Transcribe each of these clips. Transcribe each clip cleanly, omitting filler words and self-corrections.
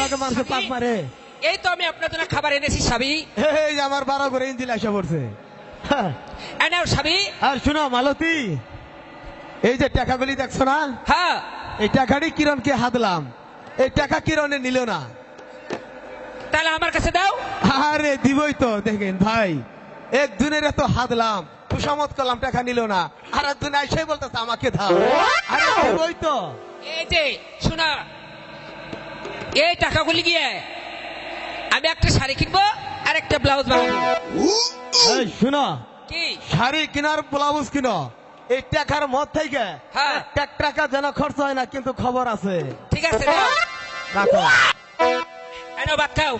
আমাকে মানুষের পাক মারে। এই তো আমি আপনার জন্য খাবার এনেছি সাবি। এই যে আমার 12 করে ইঞ্জিল আসা পড়ছে। এনাও সাবি। আর শুনো মালতী, এই যে টাকাগুলি দেখছো না, হ্যাঁ এই টাকাটি কিরণকে হাতলাম, এই টাকা কিরণে নিল না। তাহলে আমার কাছে দাও। আরে দিবই তো, দেখেন ভাই, একদিনের এত হাতলাম, খুশামত করলাম, টাকা নিল না, আর একদিন এসে বলতেছে আমাকে দাও। আরে দিবই তো। এই যে শোনা, এই টাকাগুলি গিয়ে আমি একটা শাড়ি কিনবো আর একটা ব্লাউজ বানাবো। এই শুনো, কি শাড়ি কেনার ব্লাউজ কিনো, এই টাকার মত থেকে হ্যাঁ। এক টাকা যেন খরচ হয় না, কিন্তু খবর আছে। ঠিক আছে দাও। রাখো। এনো ভাত খাও,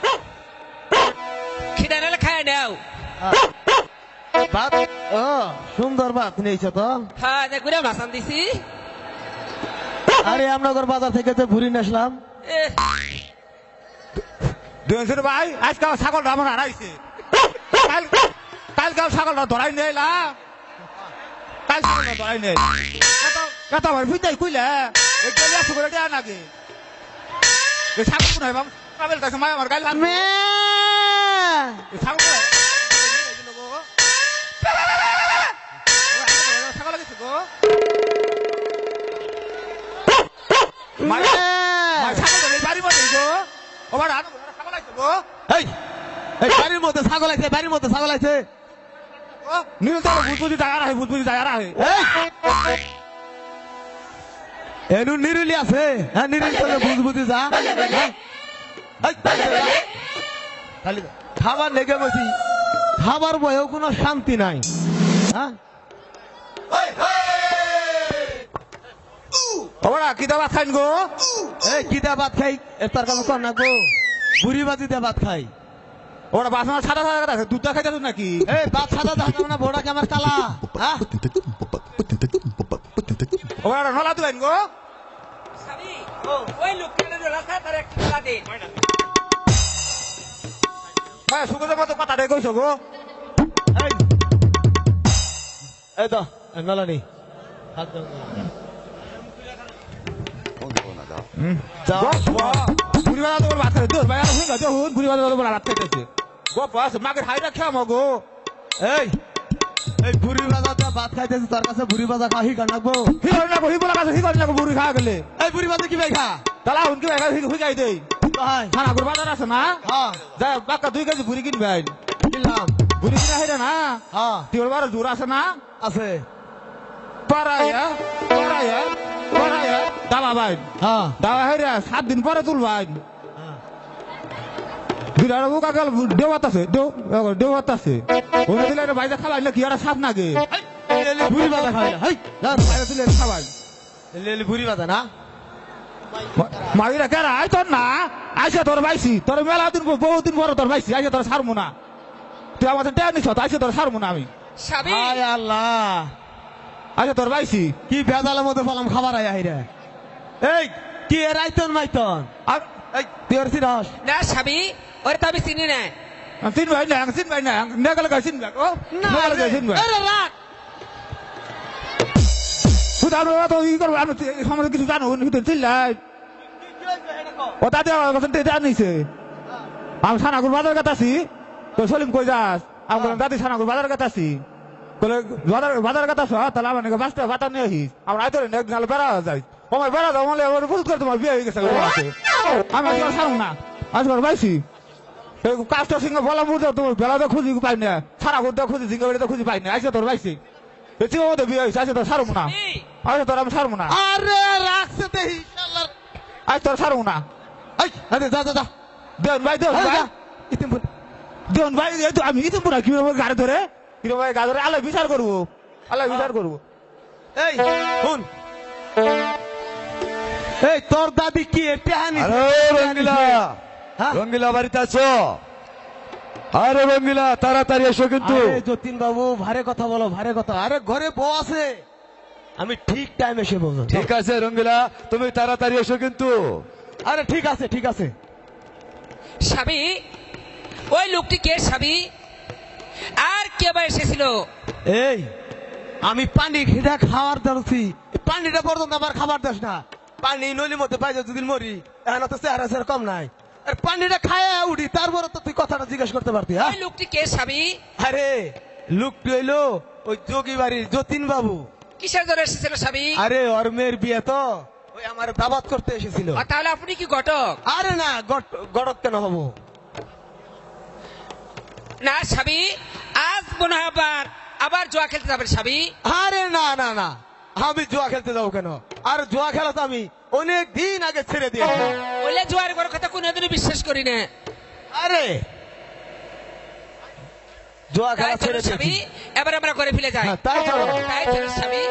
খিদা নালে খায় নাও। ভাত, ও সুন্দর ভাত নিয়েছো তো। হ্যাঁ দেখুন ভাসান দিছি। আরে আমনগর বাজার থেকে যে ভুরি নিয়ে দুজন ভাই, আজকে ছাগলটা আমার হারাইছে। কালকে ছাগলটা ধরাই নেলা, কাল ছাগলটা ধরাই নেই। কত আমার ভিতরে কইলে একটু করে দেয়া নাকি ছাগল কোন হয় বাম কাবেল কাছে মায় আমার গাল লাগবে ছাগল ছাগল লাগছে গো মায় ছাগল বাড়ি মধ্যে গো ওবার আনো ছাগল লাগছে গো। এই এই বাড়ির মধ্যে ছাগল আছে, বাড়ির মধ্যে ছাগল আছে। নিরন্তর বুঝবুঝি জায়গা রাখে, বুঝবুঝি জায়গা রাখে। এনু নিরিলি আছে, হ্যাঁ নিরিলি করে বুঝবুঝি যা। খালি খাবার লেগে বসি, খাবার বয়েও কোনো শান্তি নাই। হ্যাঁ ওরা কি দাবা খাইন গো? এই কি দা ভাত খাই, তার কাছে কর না গো, বুড়ি বাজি দিয়ে ভাত খাই। ওরা বাসনা সাদা সাদা রাখে, দুধটা খাইতে নাকি? এই ভাত সাদা দেখা না, বড়া কেমন কালা। হ্যাঁ ওরা নলা দিবেন গো? সাবি ওই লোকটা রাস্তা তার একটা টাকা দে। ভাই সুগন্ধের মতো কথা রে কইছো গো। এই এই তো নলানি বুড়ি বাজা তোমার ভাত খাইতে ভাই আর হুঙ্গা দেখুন বুড়ি বাজা তোমার ভাত খাইতেছে গো বাস মাকে হাইরা খেয়া মগো। এই এই বুড়ি বাজা দিয়ে ভাত খাইতেছে, তার কাছে বুড়ি বাজা খাহি কানাকবো। হিগর না গো হিবলা কাছে হিগর না গো বুড়ি খাওয়া গেলে এই বুড়ি বাজা কি ভাই খা তালা হুনকি ভাই হুগাই দেই ভাই। খানা গুর বাজার আছে না, হ্যাঁ যাই বাক্কা 2 কেজি বুড়ি কিনবেন। কিনলাম। বুড়ি কিনা হাইরা না হ্যাঁ তিওর বার জোর আছে না আছে। পারায়া পারায়া পারায়া দাবা ভাই হ্যাঁ দাবা হাইরা 7 দিন পরে তুলবাই। দিলার বুকা গেল দেওয়াত আছে দেওয়াত আছে ওনে দিলে ভাইজা খাবাই না কি আর সাপ নাগে বুড়ি বাজা খাই না। হেই ভাইজা দিলে খাবাই লেলি বুড়ি বাজা না। মাইরা কেরা আই তোর না আইসা তোর বাইছি তোর মেলা দিন বহুদিন পরে তোর বাইছি আইসা তোর সারমু না, তুই আমাদের টেয়া নিছ আইসা তোর সারমু না আমি। সাবি আয় আল্লাহ, আইসা তোর বাইছি কি ভেজালের মধ্যে বললাম খাবার আয় হাইরে। এই কি এ রাইতন মাইতন, আর এই তুই আর সিরাস না সাবি ওরে তো আমি চিনি না। তিন ভাই না নেগল গাই চিন ও নেগল গাই চিন ভাই আরে রাখ। তুই জানো তো ই করব আমি সম্বন্ধে কিছু জানো কিন্তু চিল্লাই ও দাদা কথা জানিছে আমি সানাগুর বাজার কাটাছি তো সলিম কই যাস আমি বললাম দাদি সানাগুর বাজার কাটাছি বলে বাজার কাটাছ তাহলে আমার নাকি 5টা বাতা নিয়ে আসিস আমরা আইতো একদিন আলো বেড়া যাই আমার বেড়া যাও মানে আমার বুঝ করে তোমার বিয়ে হয়ে গেছে আমি আজকে সারুম না আজকে পাইছি কাজটা সিংহ বলা বুঝো তোমার বেড়াতে খুঁজি পাই না সানাগুর তো খুঁজি সিংহ বেড়াতে খুঁজি পাই না আইসে তোর পাইছি এতে ওদের বিয়ে হয়েছে আইসে তোর সারুম না আইসে তোর আমি সারুম না আরে রাখছে দে ইনশাআল্লাহ। আজ তোর সারুম না এই আরে যা যা যা দেন ভাই দেন ভাই ইতিম দেন ভাই এই তো আমি ইতিম পুরা কিভাবে গাড়ি ধরে কিভাবে গাড়ি ধরে আল্লাহ বিচার করবো আল্লাহ বিচার করবো। এই শুন, এই তোর দাদি কি টেহানি? আরে রঙ্গিলা, হ্যাঁ? রঙ্গিলা বাড়িতে আছো? আরে রঙ্গিলা তাড়াতাড়ি এসো কিন্তু। আরে যতীন বাবু ভারে কথা বলো, ভারে কথা। আরে ঘরে বউ আছে, আমি ঠিক টাইম এসে বলবো। ঠিক আছে রঙ্গিলা, তুমি তাড়াতাড়ি এসো কিন্তু। আরে ঠিক আছে ঠিক আছে। সাবি ওই লোকটি কে সাবি আর কে বা এসেছিল? এই আমি পানি খেটা খাওয়ার ধরছি, পানিটা পর্যন্ত আমার খাবার দাস না। পানি নলির মধ্যে পাইছে যদি মরি, এখন তো চেহারা কম নাই। আর পানিটা খায় উঠি তারপরে তো তুই কথাটা জিজ্ঞেস করতে পারতি হ্যাঁ ওই লোকটি কে স্বামী? আরে লোকটি হইলো ওই যোগী বাড়ির যতীন বাবু। কিসের জন্য এসেছিল স্বামী? আরে ওর মেয়ের বিয়ে তো ওই আমার দাবাত করতে এসেছিল। তাহলে আপনি কি ঘটক? আরে না গড়ক কেন হবো? না স্বামী, আজ মনে হয় আবার জুয়া খেলতে যাবেন স্বামী। আরে না না না, আমি জুয়া খেলতে যাবো কেন? আর জুয়া খেলা তো আমি অনেক দিন আগে ছেড়ে দিয়েছি। বলে জুয়ার কোনো কথা কোনোদিনও বিশ্বাস করি না। আরে জুয়া তাই খেলা চলো ছেড়ে স্বামী, দিয়েছি। এবার আমরা করে ফেলে যাই। হ্যাঁ, তাই চলো। তাই চলো স্বামী।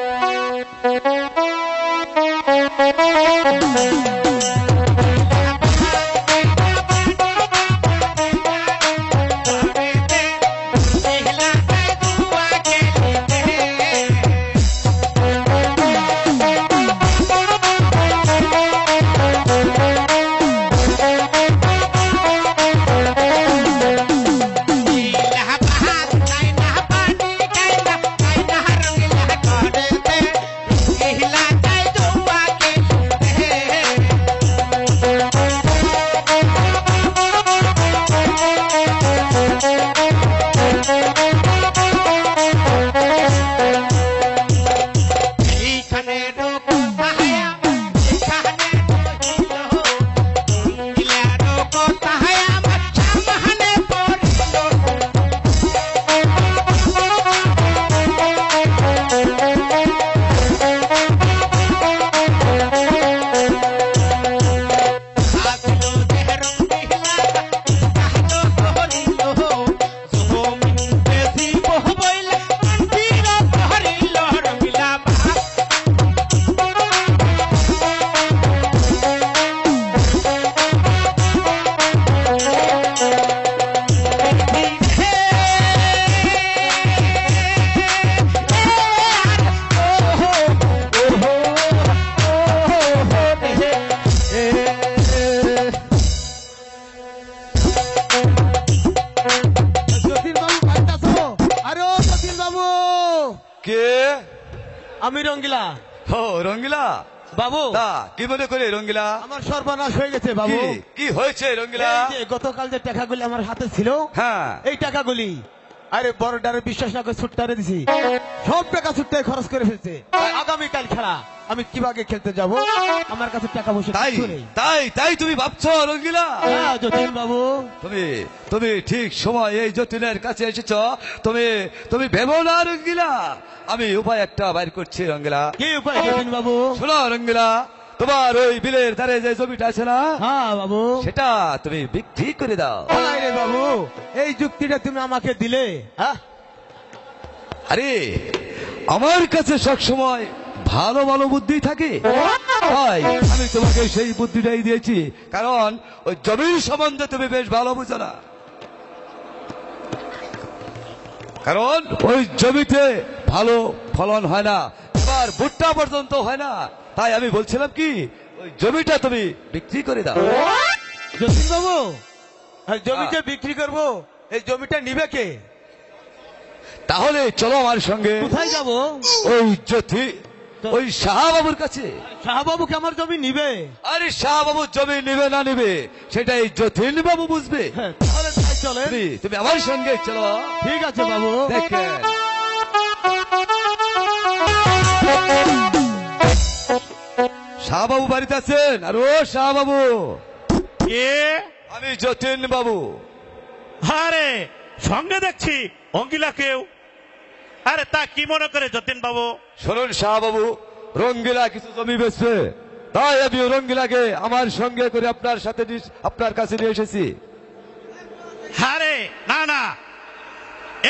যতীন বাবু বাড়িতে আছো? আরে ও যতীন বাবু, কে? আমি রঙ্গিলা ও রঙ্গিলা বাবু। তা কি মনে করে রঙ্গিলা? আমার সর্বনাশ হয়ে গেছে বাবু। কি কি হয়েছে রঙ্গিলা? এই যে গতকাল যে টাকাগুলি আমার হাতে ছিল, হ্যাঁ এই টাকাগুলি আরে বড়টারে বিশ্বাস না করে ছুট্টারে দিছি, সব টাকা ছুট্টায় খরচ করে ফেলছে। আগামীকাল খেলা, আমি কিভাবে খেলতে যাব? আমার কাছে টাকা পয়সা তাই কিচ্ছু নেই। তাই তাই তুমি ভাবছো রঙ্গিলা? হ্যাঁ যতীন বাবু, তুমি তুমি ঠিক সময় এই যতীনের কাছে এসেছ। তুমি তুমি ভেবো না রঙ্গিলা, আমি উপায় একটা বাইর করছি রঙ্গিলা। কি উপায় যতীন বাবু? শোনো রঙ্গিলা, তোমার ওই বিলের ধারে যে জমিটা আছে না, হ্যাঁ বাবু। সেটা তুমি বিক্রি করে দাও। হায় রে বাবু, এই যুক্তিটা তুমি আমাকে দিলে? হ্যাঁ আরে আমার কাছে সব সময় ভালো ভালো বুদ্ধি থাকে, তাই আমি তোমাকে সেই বুদ্ধিটাই দিয়েছি। কারণ ওই জমির সম্বন্ধে তুমি বেশ ভালো বুঝো না, কারণ ওই জমিতে ভালো ফলন হয় না, এবার ভুট্টা পর্যন্ত হয় না। তাই আমি বলছিলাম কি, ওই জমিটা তুমি বিক্রি করে দাও। যতীন বাবু, জমিটা বিক্রি করবো, এই জমিটা নিবে কে? তাহলে চলো আমার সঙ্গে। কোথায় যাব? ওই ওই শাহবাবুর কাছে। শাহবাবুকে আমার জমি নিবে? আরে শাহবাবু জমি নিবে না নিবে সেটা এই যতীন বাবু বুঝবে। হ্যাঁ, তাহলে তাই চলে। তুমি আমার সঙ্গে চলো। ঠিক আছে বাবু। দেখে শাহবাবু বাড়িতে আছেন? আর ও শাহবাবু, কে? আমি যতীন বাবু। আরে সঙ্গে দেখছি অঙ্গিলা কেউ। আরে তা কি মনে করে যতীন বাবু? শুনুন শাহবাবু, রঙ্গিলা কিছু জমি বেচবে, তাই আমি রঙ্গিলাকে আমার সঙ্গে করে আপনার কাছে নিয়ে এসেছি। আরে না না,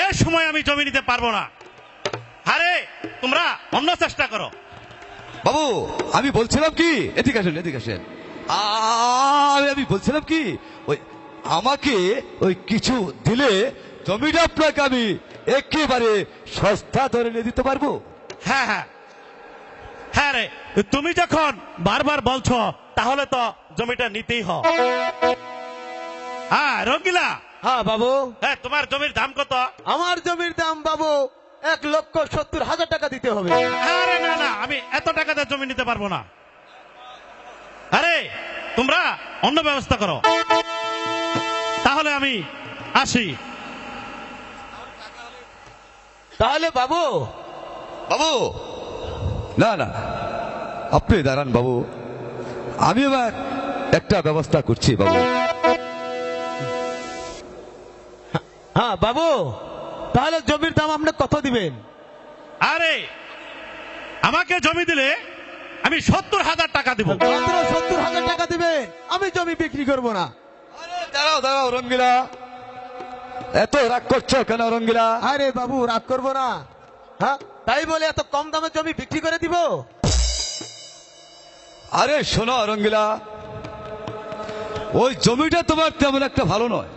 এ সময় আমি জমি নিতে পারবো না। আরে তোমরা অন্য চেষ্টা করো। বাবু আমি বলছিলাম কি, এদিকে আসেন এদিকে আসেন। আমি বলছিলাম কি, ওই আমাকে ওই কিছু দিলে জমিটা আপনাকে আমি একেবারে সস্তা ধরে নিয়ে দিতে পারবো। হ্যাঁ হ্যাঁ হ্যাঁ রে, তুমি যখন বারবার বলছো তাহলে তো জমিটা নিতেই হয়। হ্যাঁ রঙ্গিলা, হ্যাঁ বাবু। হ্যাঁ তোমার জমির দাম কত? আমার জমির দাম বাবু 1,70,000 টাকা দিতে হবে। আরে না না, আমি এত টাকাতে জমি নিতে পারবো না। আরে তোমরা অন্য ব্যবস্থা করো। তাহলে আমি আসি। তাহলে বাবু, বাবু না না, আপনি দাঁড়ান বাবু, আমি এবার একটা ব্যবস্থা করছি বাবু। হ্যাঁ বাবু, তাহলে জমির দাম আপনি কত দিবেন? আরে আমাকে জমি দিলে আমি 70,000 টাকা দেব। মাত্র 70,000 টাকা দিবে? আমি জমি বিক্রি করব না। আরে দাঁড়াও দাঁড়াও রঙ্গিলা, এত রাগ করছো কেন রঙ্গিলা? আরে বাবু, রাগ করব না। হ্যাঁ, তাই বলে এত কম দামে জমি বিক্রি করে দিব? আরে শোনো রঙ্গিলা, ওই জমিটা তোমার তেমন একটা ভালো নয়,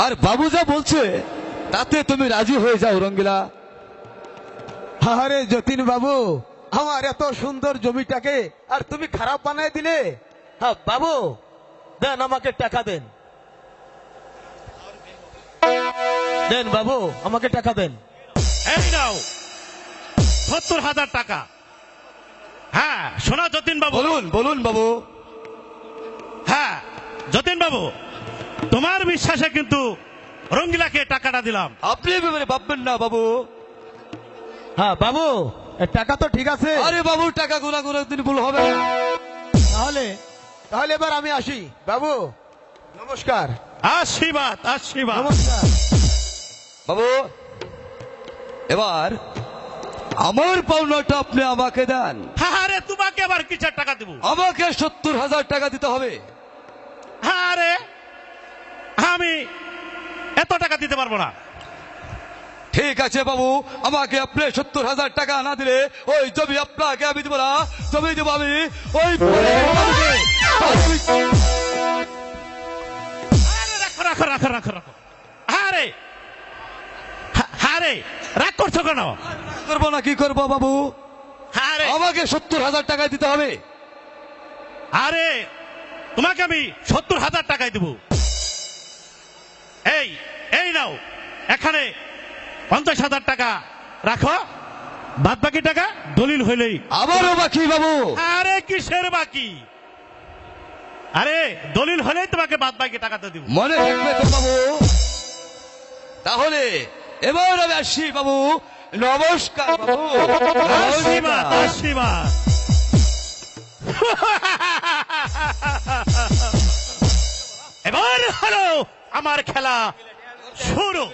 আর বাবু যা বলছে তাতে তুমি রাজি হয়ে যাও রঙ্গিলা। আরে যতীন বাবু, আমার এত সুন্দর জমিটাকে আর তুমি খারাপ বানায় দিলে। হ্যাঁ বাবু, দেন আমাকে টাকা দেন, দেন বাবু, আমাকে টাকা দেন। এই নাও 70,000 টাকা। হ্যাঁ শোনা যতীন বাবু, বলুন বলুন বাবু। হ্যাঁ যতীন বাবু, তোমার বিশ্বাসে কিন্তু রঙ্গিলাকে টাকাটা দিলাম। আপনি এভাবে ভাববেন না বাবু। হ্যাঁ বাবু, এ টাকা তো ঠিক আছে। আরে বাবু, টাকা গোনা গোনা দিন ভুল হবে না। তাহলে তাহলে এবার আমি আসি বাবু। নমস্কার। আশীর্বাদ আশীর্বাদ। নমস্কার বাবু, এবার আমার পাওনাটা আপনি আমাকে দেন। আরে তোমাকে আবার কিসের টাকা দেব? আমাকে 70,000 টাকা দিতে হবে। আরে আমি এত টাকা দিতে পারবো না। ঠিক আছে বাবু, আমাকে আপনি 70,000 টাকা না দিলে ওই জমি আপনাকে আমি দেবো না, জমি দেবো আমি ওই আরে রাখো রাখো রাখো রাখো রাখো। আরে আরে রাগ করছো কেন? করবো না, কি করবো বাবু? আরে আমাকে 70,000 টাকা দিতে হবে। আরে তোমাকে আমি 70,000 টাকাই দেব। এই এই নাও, এখানে 50,000 টাকা রাখো, বাদ বাকি টাকা দলিল হইলেই। আবারও বাকি বাবু? আরে কিসের বাকি? আরে দলিল হলেই তোমাকে বাদ বাকি টাকাটা দিব। মনে থাকবে তো বাবু? তাহলে এবার আমি আসি বাবু। নমস্কার বাবু। আশীর্বাদ আশীর্বাদ। এবার হলো আমার খেলা শুরু।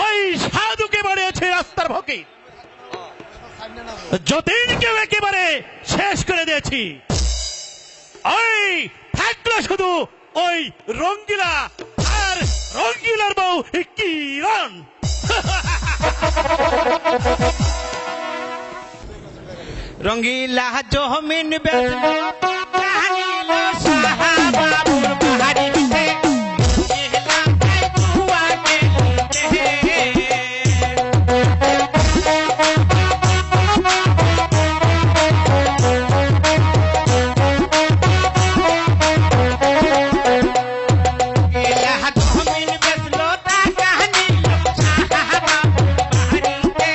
ওই সাধুকে বাড়িয়েছে রাস্তার ভোগে, যতীনকে একেবারে শেষ করে দিয়েছি। ওই থাকলো শুধু ওই রঙ্গিলা আর রঙ্গিলার বউ কিরণ। রঙ্গিলা জমিন বেচলো, কাহিলো সাহাবাবুর বাড়িতে, রঙ্গিলা তাই দুয়া গেলিতে। রঙ্গিলা জমিন বেচলো, টাকা নিলো সাহাবাবুর বাড়িতে,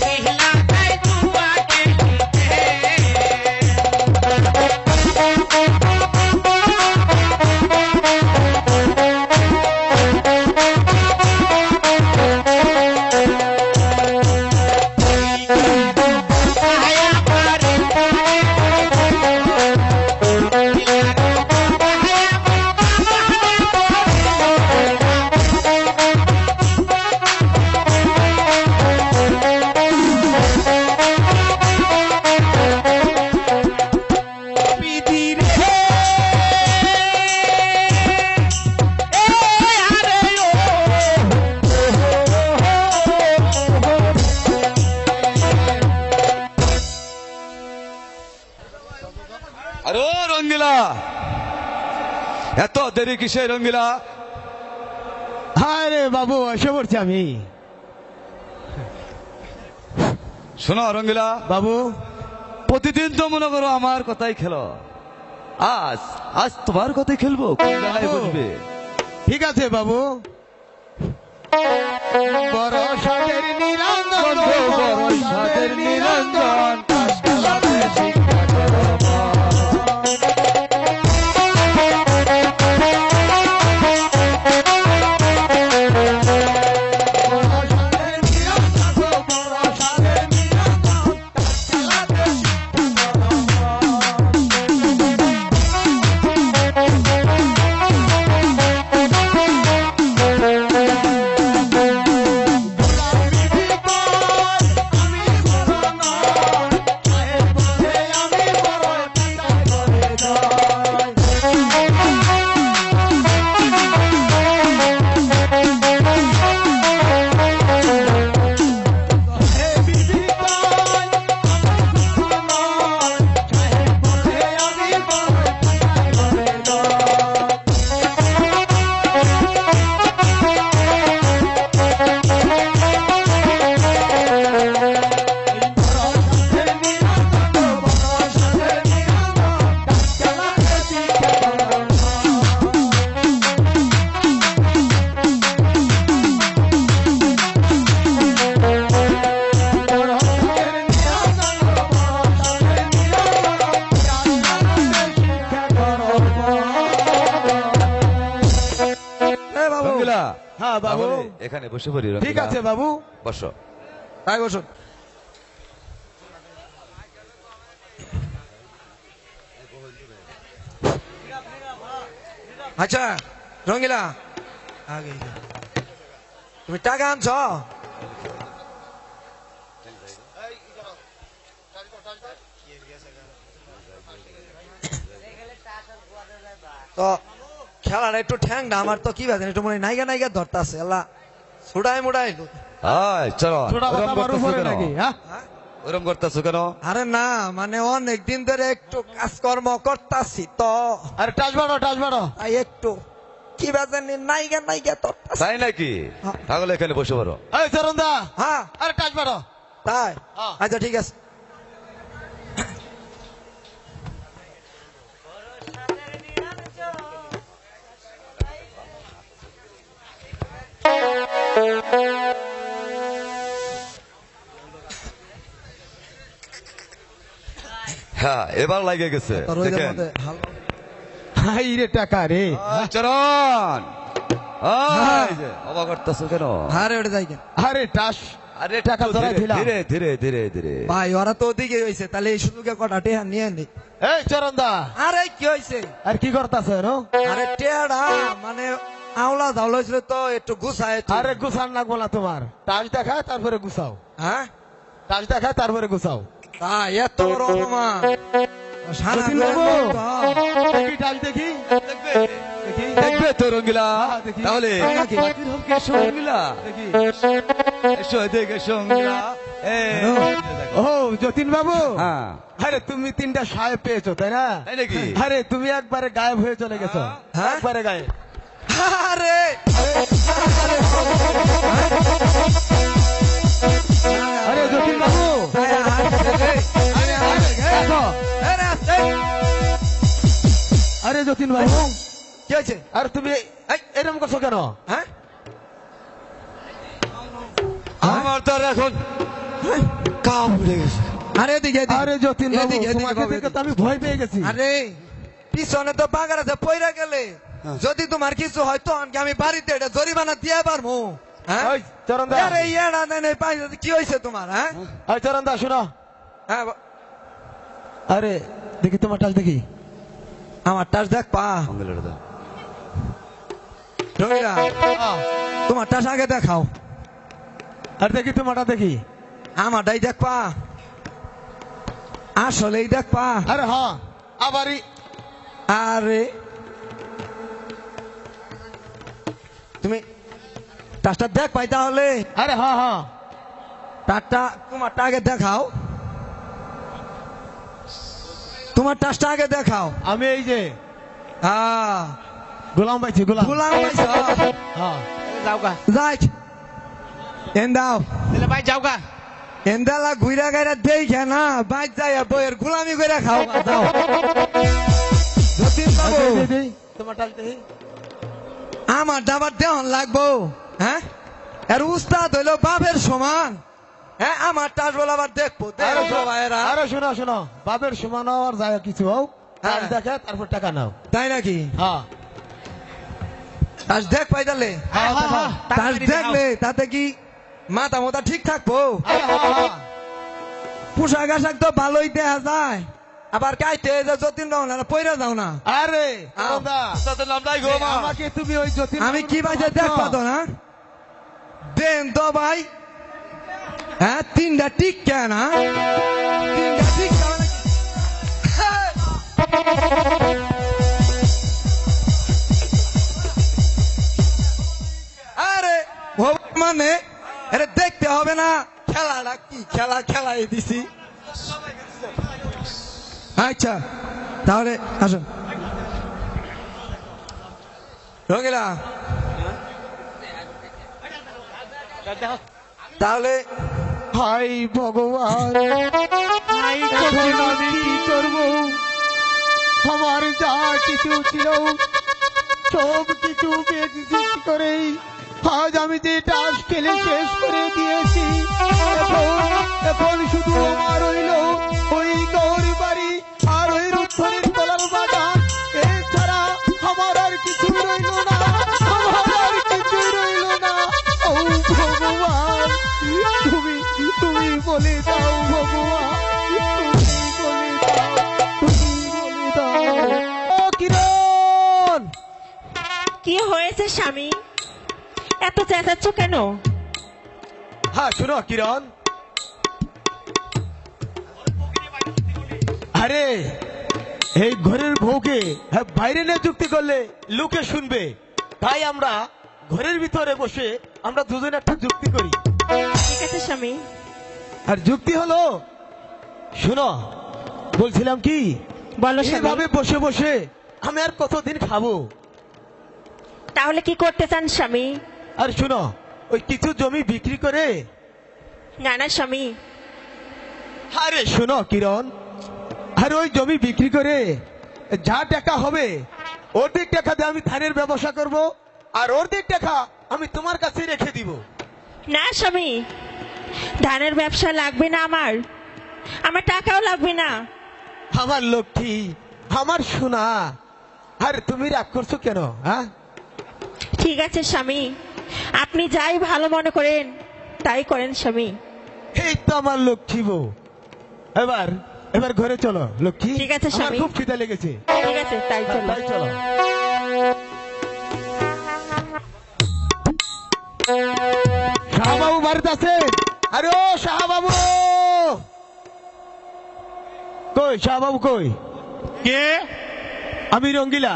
রঙ্গিলা তাই দুয়া গেলিতে। আরে ও রঙ্গিলা, এত দেরি কিসে রঙ্গিলা? আরে বাবু, এসে পড়ছি আমি। শোনো রঙ্গিলা বাবু, প্রতিদিন তো মনে করো আমার কথাই খেলো, আজ আজ তোমার কথাই খেলবো। কোন জায়গায় বসবে? ঠিক আছে বাবু। বড় সাদের নিরঞ্জন, বড় সাদের নিরঞ্জন, কাশকালাতে শিক্ষা করো মন। বাবু তাহলে এখানে বসে পড়ি ঠিক রঙ্গিলা। আছে বাবু বসো। তাই বসুন। আচ্ছা রঙ্গিলা, আগে তুমি টাকা আনছ? তো খেলাটা একটু ঠ্যাংটা আমার তো কি বাজে একটু মনে হয় নাইগা নাইগা ধরতাছে আল্লাহ ছুড়াই মুড়াই। আয় চলো। ছোটা ওরম কথা আমার করতেছো উপরে কেন? নাকি হ্যাঁ ওরম করতেছো কেন? আরে না মানে অনেক দিন ধরে একটু কাজকর্ম করতাছি তো আরে টাচ বাড়ো তাই একটু কি বাজে নাইগা নাইগা ধরতাছে। তাই নাকি? হ্যাঁ। তাহলে এখানে বসে পড়ো। এই চরণদা হ্যাঁ আরে টাচ বাড়ো তাই হ্যাঁ। আচ্ছা ঠিক আছে। হ্যাঁ এবার লাগে গেছে তোর ওইদের দেখেন। মধ্যে ভালো হাই রে টাকা রে আয়, চরণ আয় যে, অবাক করতেছো কেন? আরে ওটা যাই কেন আরে টাস আরে টাকা একটু ধরাই ধীরে দিলাম। ধীরে ধীরে ধীরে ধীরে। ভাই ওরা তো ওদিকে হয়েছে তাহলে এই সুযোগে কটা টেহা নিয়ে নি। এই চরণদা আরে কি হয়েছে? আর কি করতাছে নো আরে টেড়া মানে আওলা ধাওলা হয়েছিল তো একটু গুছায় তো। আরে গুছান লাগবো না তোমার টাচ দেখায় তারপরে গুছাও হ্যাঁ টাচ দেখায় তারপরে গুছাও তাই এত বড় অপমান সারা সচিন বাবু। গ্রামে তো। দেখি টাচ দেখি দেখবে দেখি দেখবে তো রঙ্গিলা। হ্যাঁ, দেখি। তাহলে নাকি? বাতিল হোক এসো রঙ্গিলা। দেখি এসো এদিকে এসো রঙ্গিলা। এই, দেখো। ও যতীন বাবু হ্যাঁ আরে তুমি 3টা সাহেব পেয়েছো তাই না তাই নাকি? আরে তুমি একবারে গায়েব হয়ে চলে গেছো হ্যাঁ? একবারে গায়েব আরে আরে যতীন বাবু দেখো। আরে যতীন বাবু কি হয়েছে? আর তুমি এরকম করছো কেন হ্যাঁ আমার তো আর এখন কাম উঠে গেছে। আরে এদিকে এদিকে। আরে যতীন বাবু এদিকে, এদিকে তোমাকে বাবু, দেখে তো এদিকে। আমি ভয় পেয়ে গেছি আরে পিছনে তো বাগার আছে পয়রা গেলে যদি তোমার কিছু হয় তো আমি বাড়িতে এটা জরিমানা দিয়ে পারবো। হ্যাঁ ওই চরণ দা আরে ইয়ারা দেন পাই কি হয়েছে তোমার? হ্যাঁ ওই চরণ দা শোনো হ্যাঁ আরে দেখি তোমার টাচ দেখি আমার টাস দেখ পা মঙ্গলের দাও। রবিরা তোমার টাস আগে দেখাও। আর দেখি তোমারটা দেখি আমারটাই দেখ পা আসলেই দেখ পা। আরে হ্যাঁ আবারই আরে তুমি টাসটা দেখ পাই তাহলে আরে হ্যাঁ হ্যাঁ টাসটা তোমারটা আগে দেখাও। তোমার টাসটা আগে দেখাও। আমি এই যে হ্যাঁ গোলাম পাইছি গোলাম গোলাম পাইছ হ্যাঁ যাওগা যাই এন দাও তাহলে ভাই যাওগা এন্দালা ঘুরা গাইরা দেখে না বাইর যায় বইয়ের গোলামি করে খাও যাও। যতীন বাবু তোমার টাচ দেখি আমার দাবার দেওয়ান লাগবো। হ্যাঁ এর উস্তাদ হইলো বাপের সমান। হ্যাঁ আমার টাস বলে আবার দেখবো আরে দেখবো ভাইয়েরা। আরে শোনো শোনো বাপের সমান আর যায় কিছু হোক হ্যাঁ। টাচ দেখে তারপর টাকা নাও তাই নাকি? হ্যাঁ টাস দেখ পাই তাহলে হ্যাঁ, হ্যাঁ। টাস দেখলে তাতে কি মাথা মাথা ঠিক থাকবো? আরে হ্যাঁ, হ্যাঁ। পোশাক আশাক তো ভালোই দেয়া যায় আবার কাইতে যে যতীন রহনা পয়রা যাও না। আরে চরণদা, তাদের নাম নাই গো মা। আমাকে তুমি ওই যতীন আমি কি পাইছে দেখ পাতো না দেন তো ভাই। হ্যাঁ 3টা টিক্কা না 3টা টিক্কা মানে কি? হ্যাঁ। আরে মানে আরে দেখতে হবে না খেলাটা কি খেলা খেলাই দিছি। আচ্ছা তাহলে আসুন রঙিলা তাহলে হাই ভগবান এখন আমি কি করব আমার যা কিছু ছিল সব কিছু বেঁচেছি করে আজ আমি যে টাস খেলে শেষ করে দিয়েছি এখন শুধু আমার রইল ওই গৌরী বাড়ি আর ওই রুদ্ধরের তলার বাগান এছাড়া আমার আর কিছু রইল না আমার আর কিছু রইল না হয়েছে স্বামী, এত চেঁচাচ্ছ কেন? হ্যাঁ শোনো কিরণ, আরে এই ঘরের বউকে বাইরে নিয়ে যুক্তি করলে লোকে শুনবে, তাই আমরা ঘরের ভিতরে বসে আমরা দুজনে একটা যুক্তি করি। ঠিক আছে স্বামী। আর যুক্তি হলো, শোনো বলছিলাম কি, বলো স্বামী। এইভাবে বসে বসে আমি আর কতদিন খাবো? তাহলে কি করতে চান স্বামী? আর শোনো, ওই কিছু জমি বিক্রি করে, না না স্বামী, আরে শোনো কিরণ, আর ওই জমি বিক্রি করে যা টাকা হবে অর্ধেক টাকা দিয়ে আমি ধানের ব্যবসা করব, আর অর্ধেক টাকা আমি তোমার কাছে রেখে দিব। না স্বামী, ধানের ব্যবসা লাগবে না, আমার আমার টাকাও লাগবে না। আমার লক্ষ্মী, আমার সোনা, আর তুমি রাগ করছো কেন? হ্যাঁ ঠিক আছে স্বামী, আপনি যাই ভালো মনে করেন তাই করেন স্বামী। এই তো আমার লক্ষ্মী বউ। এবার এবার ঘরে চলো লক্ষ্মী। ঠিক আছে, আমার স্বামী। খুব খিদে লেগেছে। ঠিক আছে, তাই চলো। তাই চলো। শাহবাবু বাড়িতে আছে? আরে ও শাহবাবু, কই শাহবাবু কই? কে? আমি রঙ্গিলা।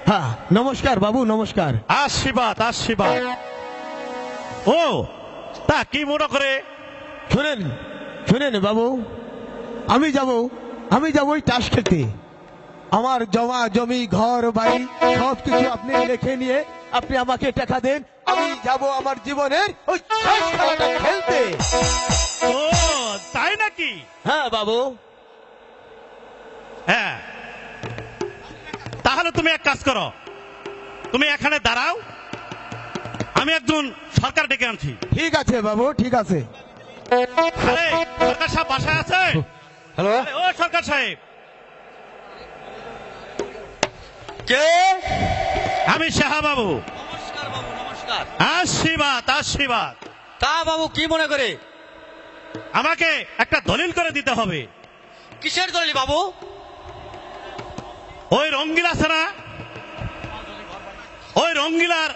হ্যাঁ নমস্কার বাবু, নমস্কার। আশীর্বাদ আশীর্বাদ। ও তা কি মনে করে? শুনেন শুনেন বাবু, আমি যাব ওই তাস খেলতে। আমার জমা জমি ঘর বাড়ি সবকিছু আপনি লিখে নিয়ে আপনি আমাকে টাকা দেন, আমি যাব আমার জীবনের ওই শেষ খেলাটা খেলতে। ও তাই নাকি? হ্যাঁ বাবু। হ্যাঁ, তাহলে তুমি এক কাজ করো, তুমি এখানে দাঁড়াও, আমি একজন সরকার ডেকে আনছি। ঠিক আছে বাবু, ঠিক আছে। আরে সরকার সাহেব বাসায় আছে? হ্যালো, আরে, ও সরকার সাহেব, কে? আমি শাহবাবু। নমস্কার বাবু, নমস্কার। আশীর্বাদ আশীর্বাদ। তা বাবু কি মনে করে? আমাকে একটা দলিল করে দিতে হবে। কিসের দলিল বাবু? ওই রঙ্গিলা আছে না, ওই রঙ্গিলার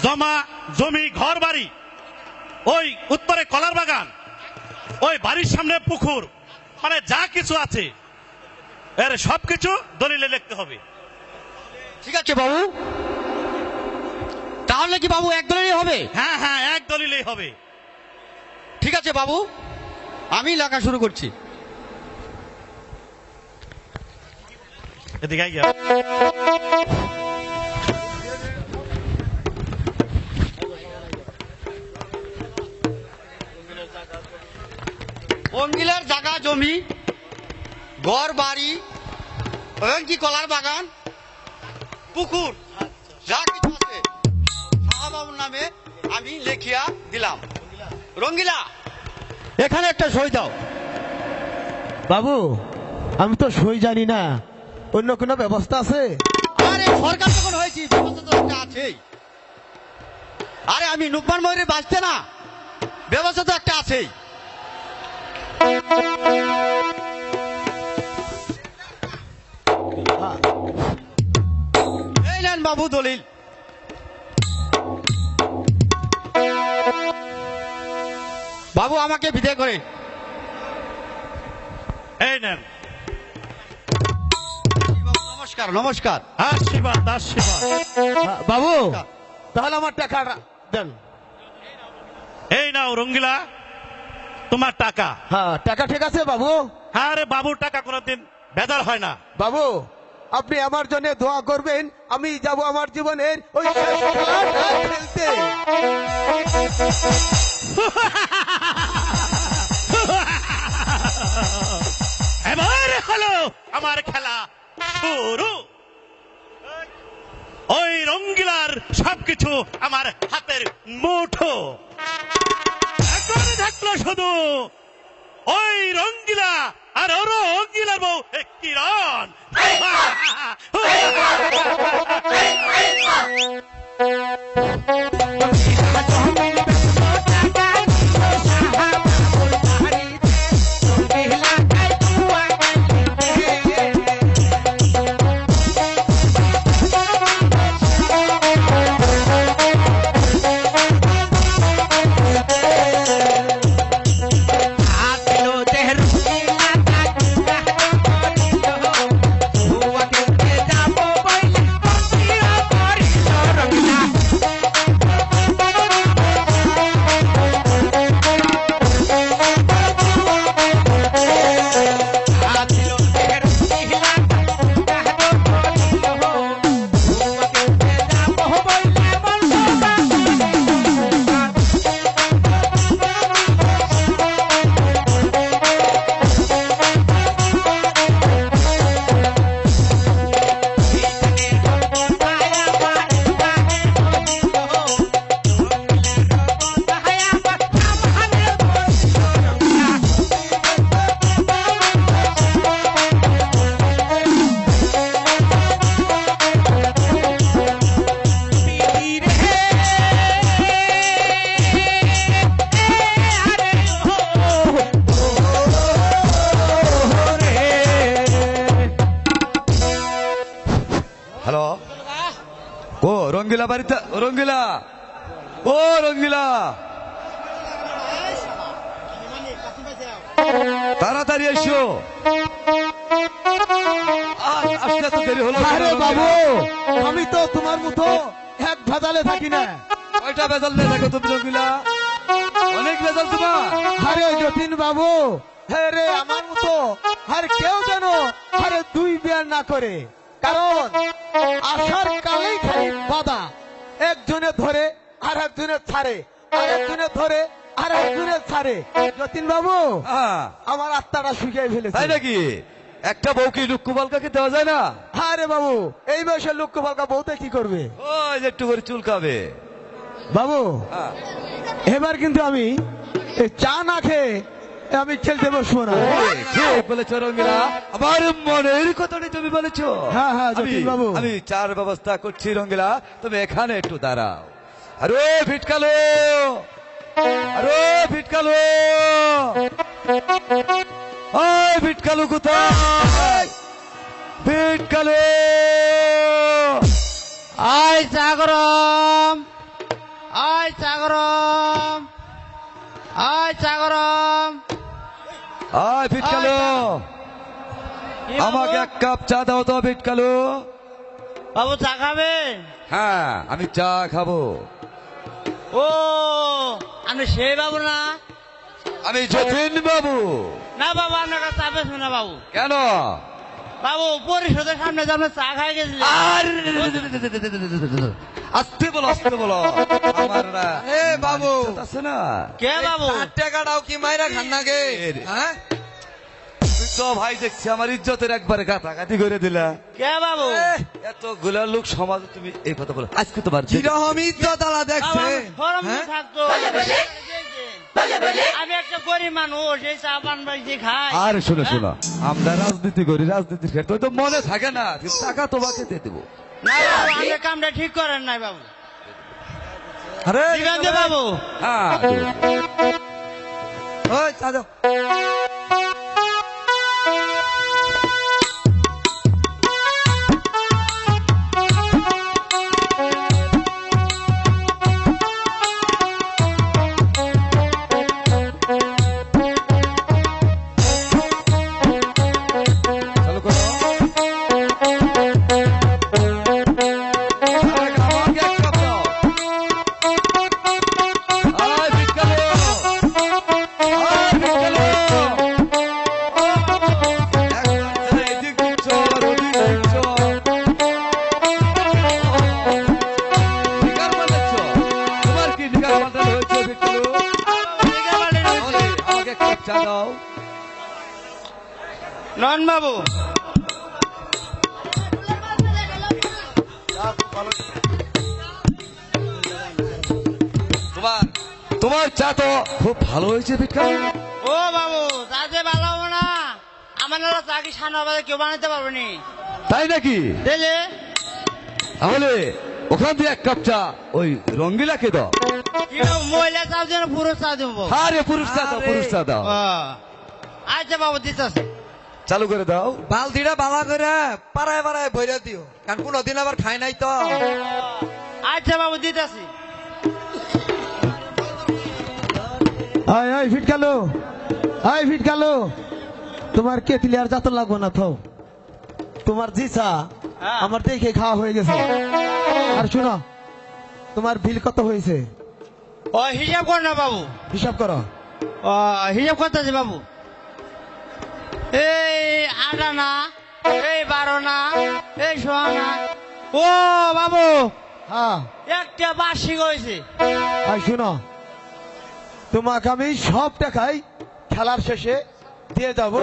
জমা জমি ঘর বাড়ি, ওই উত্তরে কলার বাগান, ওই বাড়ির সামনে পুকুর, মানে যা কিছু আছে এর সবকিছু দলিলে লিখতে হবে। ঠিক আছে বাবু, তাহলে কি বাবু এক দলিলই হবে? হ্যাঁ হ্যাঁ, এক দলিলেই হবে। ঠিক আছে বাবু, আমি লেখা শুরু করছি। এদিকে আয় গিয়া। রঙ্গিলার জায়গা জমি ঘর বাড়ি এবং কি কলার বাগান পুকুর যা কিছু আছে শাহবাবুর নামে আমি লেখিয়া দিলাম। রঙ্গিলা, এখানে একটা সই দাও। বাবু আমি তো সই জানি না, অন্য কোনো ব্যবস্থা আছে? আরে সরকার যখন হয়েছি ব্যবস্থা তো একটা আছেই। আরে আমি নুকমান ময়ূরে বাঁচতে না, ব্যবস্থা তো একটা আছেই। এই নেন বাবু দলিল। বাবু আমাকে বিদায় করে। এই নেন। নমস্কার নমস্কার। আশীর্বাদ আশীর্বাদ। বাবু তাহলে আমার টাকা দেন। এই নাও রঙ্গিলা, তোমার টাকা। হ্যাঁ টাকা ঠিক আছে বাবু। আরে বাবুর টাকা কোনোদিন বেজার হয় না। বাবু আপনি আমার জন্য দোয়া করবেন, আমি যাব আমার জীবনের ওই শেষ খেলাটা খেলতে। এবার হলো আমার খেলা শুরু। ওই রঙ্গিলার সবকিছু আমার হাতের মুঠো। এখন থাকলো শুধু ওই রঙ্গিলা আর ওর রঙ্গিলার বউ কিরণ। রঙ্গিলা বাড়িতে, রঙ্গিলা, ও রঙ্গিলা, তাড়াতাড়ি এসো। আসলে তো দেরি হলো। আরে বাবু, আমি তো তোমার মতো এক ভেজালে থাকি না। কয়টা বেজাল নিয়ে থাকো তুমি রঙ্গিলা? অনেক বেজাল তোমার। আরে যতীন বাবু, হ্যাঁ রে আমার মতো আর কেউ যেন আরে দুই বিয়ে না করে, কারণ আসার কালেই খালি বাধা। একজনে ধরে আর একজনে ছাড়ে, আর একজনে ধরে আর একজনে ছাড়ে। যতীন বাবু, হ্যাঁ, আমার আত্মাটা শুকিয়ে ফেলেছে। তাই নাকি? একটা বউ কি লুক্কু বালকাকে দেওয়া যায় না? আরে বাবু, এই বয়সে লক্ষ্য বালকা বউতে কি করবে? ওই যে একটু করে চুলকাবে। বাবু, হ্যাঁ। এবার কিন্তু আমি এই চা না খেয়ে আমি খেলতে বসবো না। ঠিক বলেছো রঙ্গিলা, আমার মনের কথাটাই তুমি বলেছো। হ্যাঁ, হ্যাঁ, যতীন বাবু। আমি চার ব্যবস্থা করছি রঙ্গিলা, তুমি এখানে একটু দাঁড়াও। আরে ফিটকালো, আরে ফিটকালো, ওই ফিটকালো কোথায়? ফিটকালো, আয় চাগরম, আয় চাগরম, আয় চাগরম। ওই ফিটকালো, আমাকে এক কাপ চা দাও তো ফিটকালো। বাবু চা খাবেন? হ্যাঁ, আমি চা খাবো। ও, আমি সেই বাবু না? আমি যতীন বাবু। না বাবু, আপনার কাছে চা বেশবো না বাবু। কেন? বাবু, পরিষদের সামনে যে আপনি চা খাই গেছিলেন। আস্তে বলো, আস্তে বলো। আমার এ বাবু, ইজ্জত আছে না? কে বাবু? টাকাটাও কি মাইরা খান না গে? হ্যাঁ, তুই তো ভাই দেখছি আমার ইজ্জতের একবারে গাতাগাতি করে দিলা। কে বাবু? এতগুলা লোক সমাজে তুমি এই কথা বলো, আজকে তোমার কিরকম ইজ্জত আলা দেখছে? শরম হ্যাঁ? থাকতো। আমি একটা গরিব মানুষ, এই চা পান বাড়িতে খাই। আর শোনো শোনো, আমরা রাজনীতি করি, রাজনীতির ক্ষেত্রে তো মনে থাকে না, কিন্তু টাকা তোমাকে দিয়ে দেবো। না বাবু, আপনি কামটা ঠিক করেন নাই বাবু। আরে দিবেন যে বাবু? হ্যাঁ, ওই চা দাও। চালু করো। আমাকে এক কাপ দাও। আয় ভিক্ষালো, আয় ভিক্ষালো। একবার এদিক দিচ্ছ, আবার ওদিক দিচ্ছ। নিগার পাল্টাচ্ছ? তোমার কি নিগার পাল্টানো হয়েছে ভিক্ষালো? তাহলে আমাকে এক কাপ চা দাও। নন বাবু। তোমার তোমার চা তো খুব ভালো হয়েছে ভিক্ষালো। ও বাবু, চা যে ভালো হবো না, আমার না চা কি সামনে বাজে কেউ বানাতে পারবে নি। তাই নাকি? দিলে তাহলে ওখান দিয়ে এক কাপ চা ওই রঙ্গিলাকে দাও। কি বাবু, মহিলা চাও যেন পুরুষ চা দেবো? আরে পুরুষ চা দাও, পুরুষ চা দাও। আচ্ছা বাবু, দিতেছে। চালু করে দাও। বালতিটা বালা করে পাড়ায় পাড়ায় ভরে দিও, কারণ কোনদিন আবার খাই নাই তো। আচ্ছা বাবু, দিতেছি। আয় আয় ফিটকালো, আয় ফিটকালো, তোমার কেতলি আর যাতন লাগবো না থাও। তোমার জি চা হ্যাঁ। আমার দেখে খাওয়া হয়ে গেছে। আর শোনো, তোমার বিল কত হয়েছে ও হিসাব কর না বাবু। হিসাব করো। ও হিসাব করতেছি বাবু। এই 8 আনা, এই 12 না, এই 16 না। ও বাবু, হ্যাঁ, একটা বার্ষিক হয়েছে। আর শোনো, তোমাকে আমি সব টাকাই খেলার শেষে দিয়ে যাবো,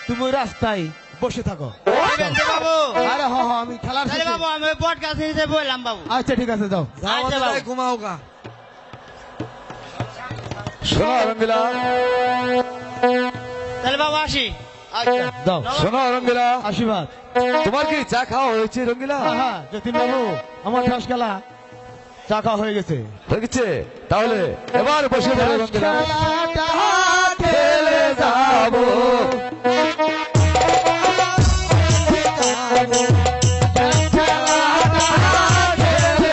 তুমি রাস্তায় বসে থাকো। দিবেন তো বাবু? আরে হ হ, আমি খেলার তাহলে শেষে। বাবু, আমি বট গাছ নিচে বললাম বাবু। আচ্ছা ঠিক আছে, যাও। আচ্ছা বাবু। ঘুমাও গা। শোনো রঙ্গিলা, তাহলে বাবু আসি। আচ্ছা যাও, শোনো রঙ্গিলা, আশীর্বাদ। তোমার কি চা খাওয়া হয়েছে রঙ্গিলা? হ্যাঁ হ্যাঁ, যতীন বাবু, আমার ঠাস খেলা চা খাওয়া হয়ে গেছে। হয়ে গেছে? তাহলে এবার বসে যাবে রঙ্গিলা। খেলাটা খেলে যাবো, খেলাটা খেলে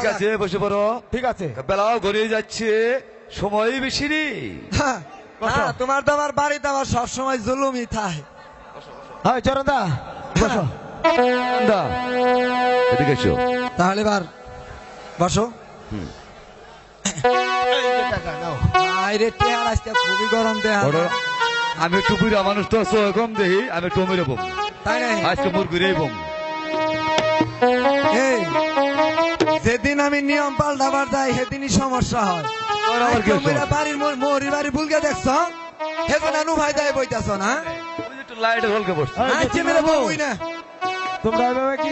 ঠিক আছে বসে পড়ো। ঠিক আছে বেলাও গড়িয়ে যাচ্ছে, সময় বেশি নেই। হ্যাঁ, না, তোমার তো আমার বাড়িতে আমার সবসময় জুলুমই থাকে। হয় চরণদা বসো। দা, এদিকে এসো। তাহলে এবার বসো। আরে টেয়ার আজকে খুবই গরম দেয়া। বড়, আমি টুপিরা মানুষ তো কম দেখি, আমি টমেরো বম, তাই না? আজকে মুরগির বম। এই যেদিন আমি নিয়ম পাল্টাবার যাই সেদিনই সমস্যা হয়। তোর আবার কি হলো? তোমরা বাড়ির মরির বাড়ি ভুলকে দেখছো, সেদিন আনু ভাই দায় বইতাছ না। তুমি একটু লাইটের হলকে বসছো। আজকে মেরে বই না। তোমরা এভাবে কি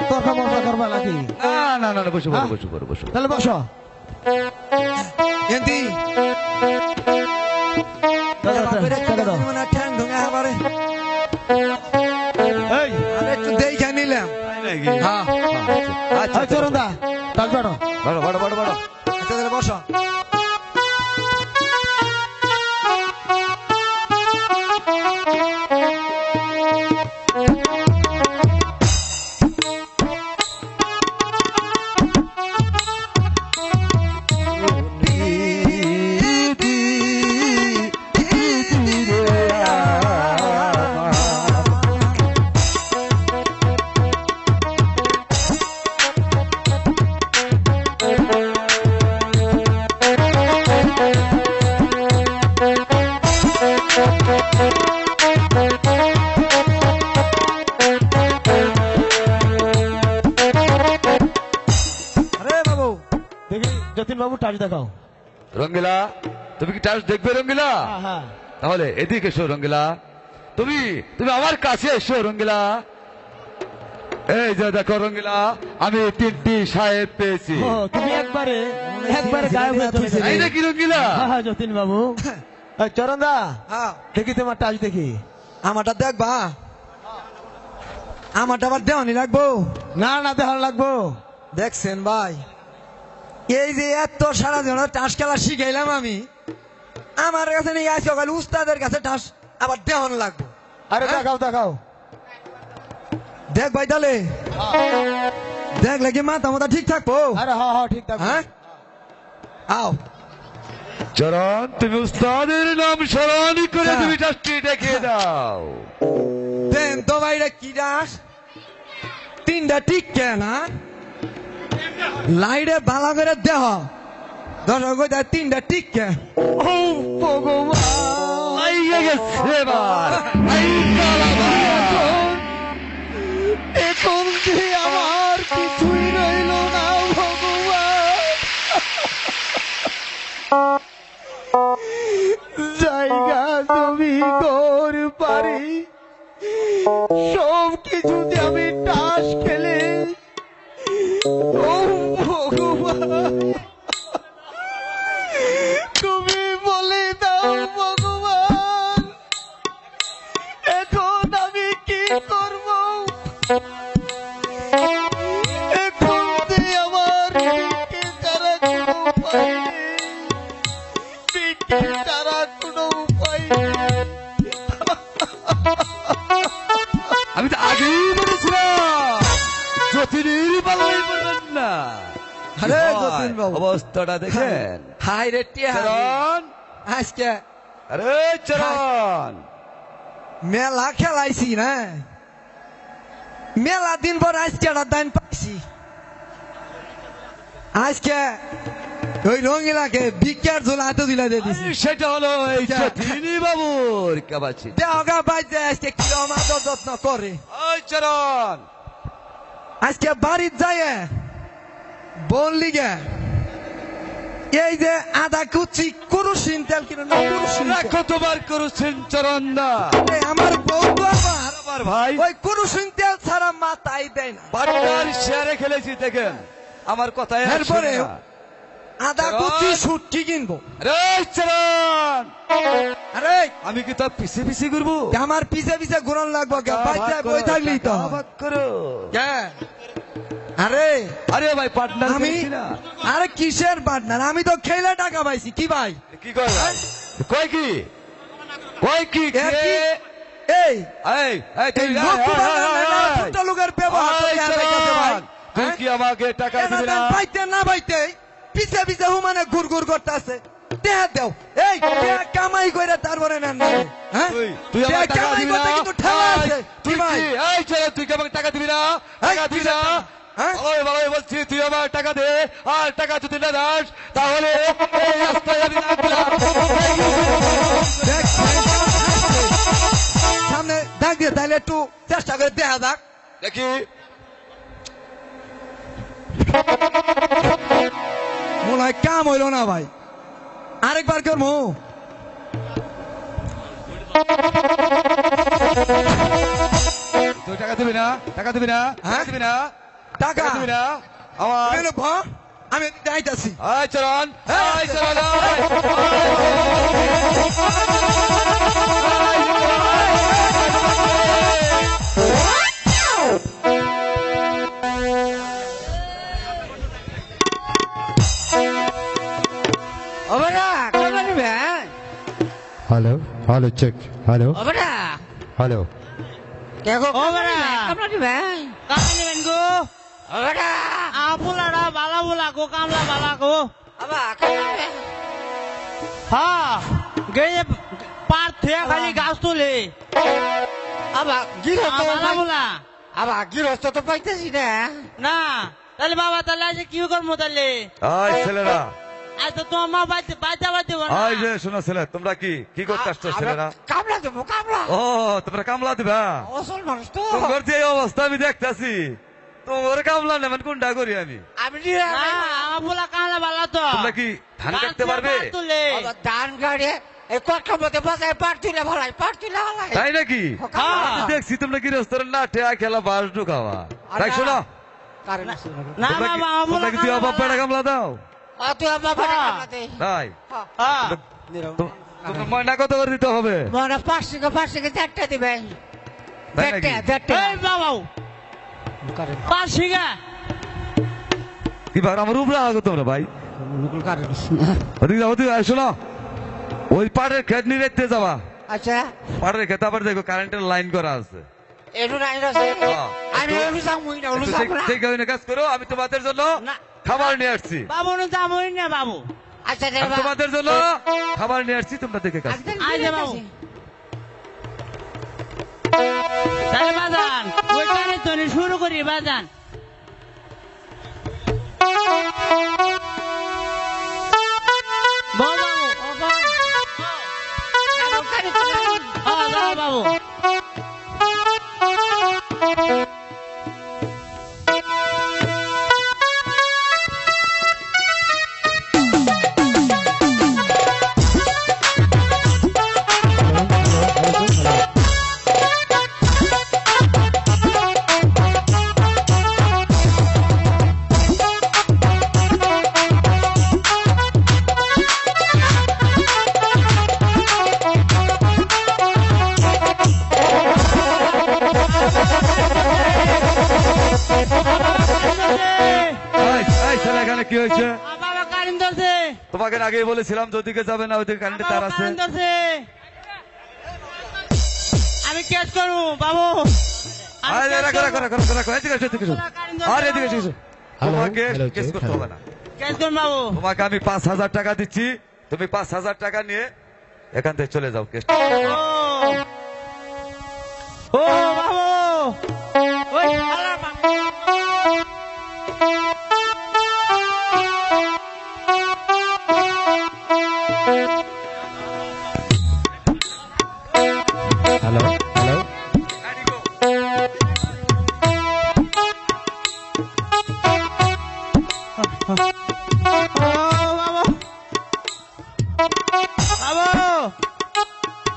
তর্ক মর্কা করবা নাকি? না না না, বসে পড়ো বসে পড়ো বসে পড়ো। তাহলে বসো। এন্তি ঠ্যাং ঢুঙে আবারে এই আরে একটু দেখে নিলাম। তাই নাকি? হ্যাঁ, আচ্ছা হয় চরণদা তাল বাড়ো। বড় বড় বড় বড়। আচ্ছা তাহলে বসো। আরে বাবু, দেখি যতীন বাবু টাচ দেখাও। রঙ্গিলা, তুমি কি টাচ দেখবে রঙ্গিলা? হ্যাঁ হ্যাঁ তাহলে এদিকে এসো রঙ্গিলা। তুমি তুমি আমার কাছে এসো রঙ্গিলা। এই যে দেখো রঙ্গিলা, আমি 3টি সাহেব পেয়েছি। ও, তুমি একবারে গায়েব হয়ে চলে এই গেলে। নাকি রঙ্গিলা? হ্যাঁ হ্যাঁ যতীন বাবু। এই চরণদা হ্যাঁ, দেখি তোমার টাচ দেখি। আমারটা দেখবা? আমারটা আবার দেওয়ানি লাগবো? না না দেখার লাগবো। দেখছেন ভাই, এই যে এত সারা দিন টাস খেলা শিখাইলাম আমি, আমার কাছে নিয়ে আসি সকাল উস্তাদের কাছে টাস আবার দেওয়ান লাগবো। আরে হ্যাঁ? দেখাও দেখাও। দেখ ভাই তাহলে দেখলে কি মাথা মাথা ঠিক থাকবো? আরে হ্যাঁ হ্যাঁ ঠিক থাকবে। হ্যাঁ, আও। চরণ, তুমি উস্তাদের নাম স্মরণ করে হ্যাঁ। তুমি টাচটি দেখিয়ে দাও। দেন তো ভাই রে কি ডাস 3টা ঠিক কেনা লাইটে ভালো করে দেহ দর্শক 3টা ঠিক কে। ও ভগবান, আইয়া গেছে এবার। এখন যে আমার কিছুই রইল না ভগবান। জায়গা জমি ঘর বাড়ি সব কিছুতে আমি টাস খেলে, ও ভগবান তুমি বলে দাও ভগবান, এখন আমি কি করব? এখন যে আমার পিঠে ছাড়া কোনো উপায় নেই, পিঠে ছাড়া কোনো উপায় নেই। আমি তো আগেই বলেছিলাম যতীনের পালাই পড়বেন না। আরে কি হয়? যতীন বাবু। অবস্থাটা দেখেন। হাই রে টিয়া চরণ, আজকে আরে চরণ, মেলা খেলাইছি না, মেলা দিন পর আজকে একটা দান পাইছি। আজকে ওই রঙিলাকে ভিক্ষার ঝোলা হাতে দিলা দিয়ে দিছি। সেটা হলো এই যতীনী বাবুর কাবাচি। দেহগা বাইতে আজকে কিরম আদর যত্ন করে। ওই চরণ, আজকে বাড়ির যায় বললি গে এই যে আদা কুচি কুরুশিন তেল কিনে না কুরুশিন তেল। রাখো তোমার করছেন চরণ না। এই আমার বউ তো আবার আমার ভাই ওই কুরুশিন তেল ছাড়া মাথাই দেয় না। বাট্টার শেয়ারে খেলেছি দেখেন, আমার কথায় আর এরপরে শুনে না। আদা কুচি সুটকি কিনবো। আরে চরণ, আরে আমি কি তোর পিছে পিছে ঘুরবো? আমার পিছে পিছে ঘুরন লাগবো কে? বাইতে বই থাকলি তো। ভাগ করো। কে? আরে আরে ভাই পার্টনার আমি না। আরে কিসের পার্টনার? আমি তো খেলে টাকা পাইছি। কি ভাই? কি কয় ভাই? কয় কি? কয় কি? এ কি? এই এই এই এই লোক তো ভালো না, না, ছোট্ট লোকের ব্যবহার তো এই দেয়া যাইতাছে ভাই। তুই কি আমাকে টাকা দিবি না? পাইতে না পাইতে পিছে পিছে হুমানে ঘুর ঘুর করতে আছে। টেহা দেও, এই টেহা কামাই করে তারপরে নেন না রে, হ্যাঁ? তুই আমাকে টেহা টাকা কামাই দিবি করতে না? কিন্তু ঠেলা আছে, তুই কি ভাই? কি এই ছেলে তুই কি আমাকে টাকা দিবি না? টাকা দিবি না? হ্যাঁ? ভালোই ভালোই বলছি, তুই আমার টাকা দে, আর টাকা যদি না দাস তাহলে এই রাস্তায় আমি নামলাম। দেখ, সামনে ডাক দিয়ে তাইলে একটু চেষ্টা করে দেখা যাক। দেখি মনে হয় কাম হইল না ভাই, আরেকবার করবো। তুই টাকা দিবি না? টাকা দিবি না? টাকা দিবি না? টাকা টাকা দিবি না? আমার এলো ভ, আমি যাইতাছি। আয় চরণ, আয় চরণ, আয়। হ্যালো হ্যালো চেক হ্যালো ওরা হ্যালো কে গো ওরা কামলা দিবেন কামলা নেবেন গো ওরা আপুলারা বালা বুলা গো কামলা বালা গো আবা কামলা দিবেন হ্যাঁ গেয়ে পার থেকে খালি গাছ তুলে আবা গিরস্ত বালা বুলা আবা গিরস্ত তো পাইতেছি না না তাহলে বাবা তাহলে আজ কি করবো তাহলে আয় ছেলেরা, আজ তো তোমার মা বাইতে দেবো না আয় যে শোনো ছেলে, তোমরা কি কি করতে আসছো ছেলেরা? কামলা দেবো কামলা ও তোমরা কামলা দিবা? অসল মানুষ তো তোমার যে এই অবস্থা আমি দেখতেছি, তোমার কামলা নেবেন কোনটা করি আমি? আমি না আমার বুলা কামলা বালা তো তোমরা কি ধান কাটতে পারবে? পার তুলে ধান গাড়ি এই কটকার মধ্যে বাজায় পার তুলে ভালাই পার তুলে ভালাই তাই নাকি? হ্যাঁ। আমি দেখছি তোমরা কি রেস্তোরাঁ না ঠেয়া খেলা বাস ঢুকাওয়া। তাই শোনো, না তোমরা বাবা কি- তোমরা কি তুই অবাব পেড়া কামলা দাও? তুই বাবা কামলা দে তাই হ্যাঁ তোমার ময়না কত করে দিতে হবে? মনে 5 থেকে 4টা দিবেন তাই নাকি? এই বাবা পাঁচ শিখা কি ভাই আমার উপরে আগো তোমরা ভাই, ওদিকে যাও, ওদিকে আয়, শোনো ওই পাড়ের খেত নিয়ে দেখতে যাবা। আচ্ছা পাড়ের খেতে আবার দেখো কারেন্টের লাইন করা আছে। এটু নাই আছে হ্যাঁ। আমি ওলু যামুই না ওলু একটু যাবো না সেই কারণে কাজ করো, আমি তোমাদের জন্য না। খাবার নিয়ে আসছি। বাবু না যাবই না বাবু আচ্ছা আমি দেবা তোমাদের জন্য খাবার নিয়ে আসছি, তোমরা দেখে কাজ করো। আচ্ছা বাবু তাহলে বাজান ওইখানে তো শুরু করি বাজান বল বাবু বাবু এখানে কি হয়েছে? বাবা কারেন্ট ধরছে তোমাকে আগেই বলেছিলাম যেদিকে যাবে না ওইদিকে কারেন্টে তার আছে। কারেন্ট ধরছে আমি ক্যাচ করবো বাবু আরে রাখো রাখো রাখো রাখো, এদিকে এসো, এদিকে এসো। আর এদিকে এসো। তোমাকে কেস করতে হবে না। ক্যাচ করুন বাবু তোমাকে আমি 5,000 টাকা দিচ্ছি, তুমি 5,000 টাকা নিয়ে এখান থেকে চলে যাও। কেস ও বাবু ওই আল্লাহ বাবু হ্যালো হ্যালো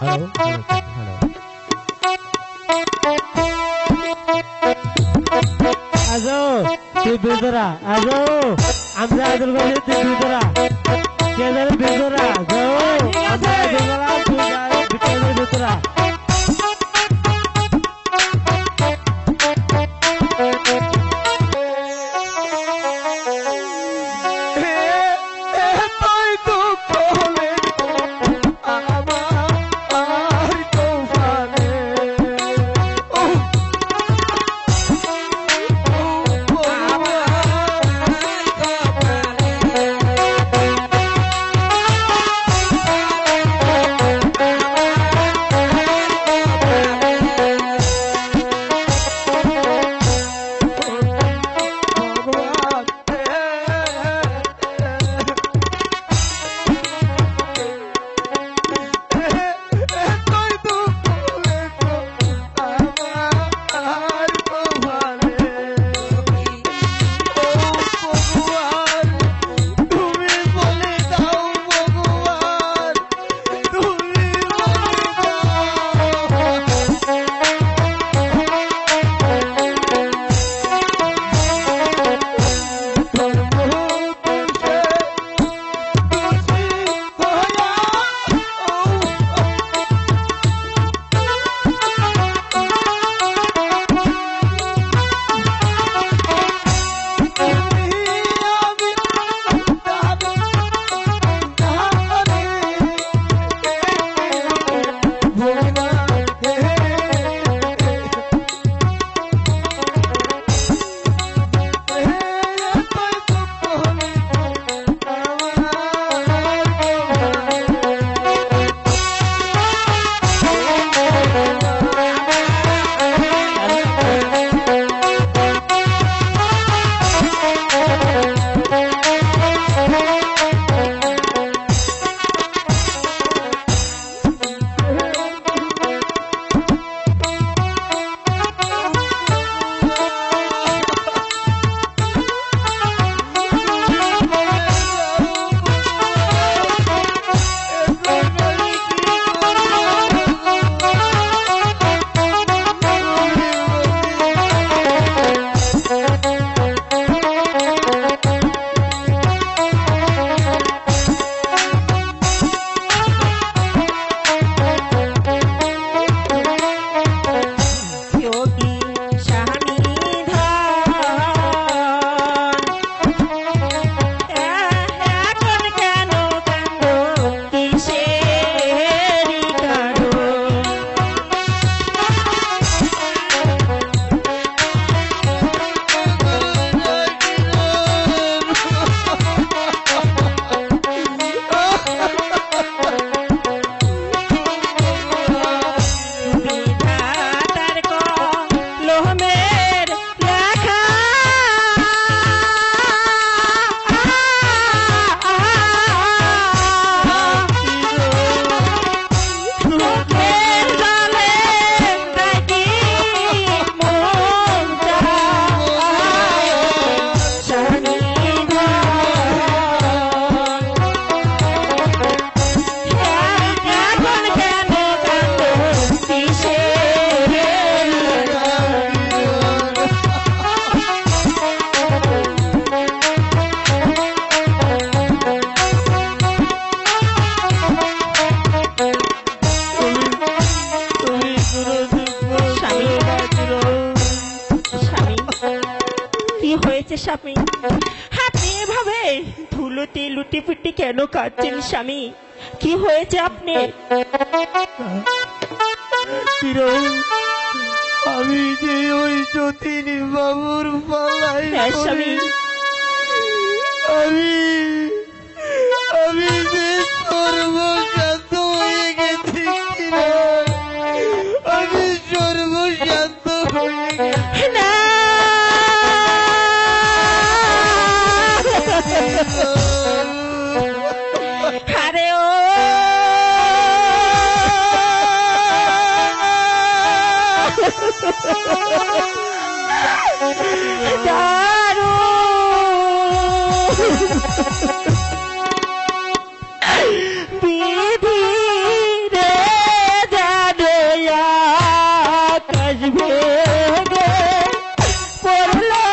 হ্যালো হ্যালো আজো তুই বেজরা আজো আমরা আদর করে তুই বেজরা কে জানে বেজরা যাও আমরা বেজরা তুই যাই বিকেলে বেজরা বাবু স্বামী, আপনি এভাবে ধুলোতে লুটি ফুটি কেন কাটছেন স্বামী? কি হয়েছে আপনি? কিরণ, আমি যে ওই যতীন বাবুর পালাই হ্যাঁ স্বামী, আমি আমি যে সর্বশান্ত হয়ে গেছি কিরণ, আমি সর্বশান্ত হয়ে গেছি। না আরে ও দারু বিধি রে জানে আকাশ ভেঙে পড়লো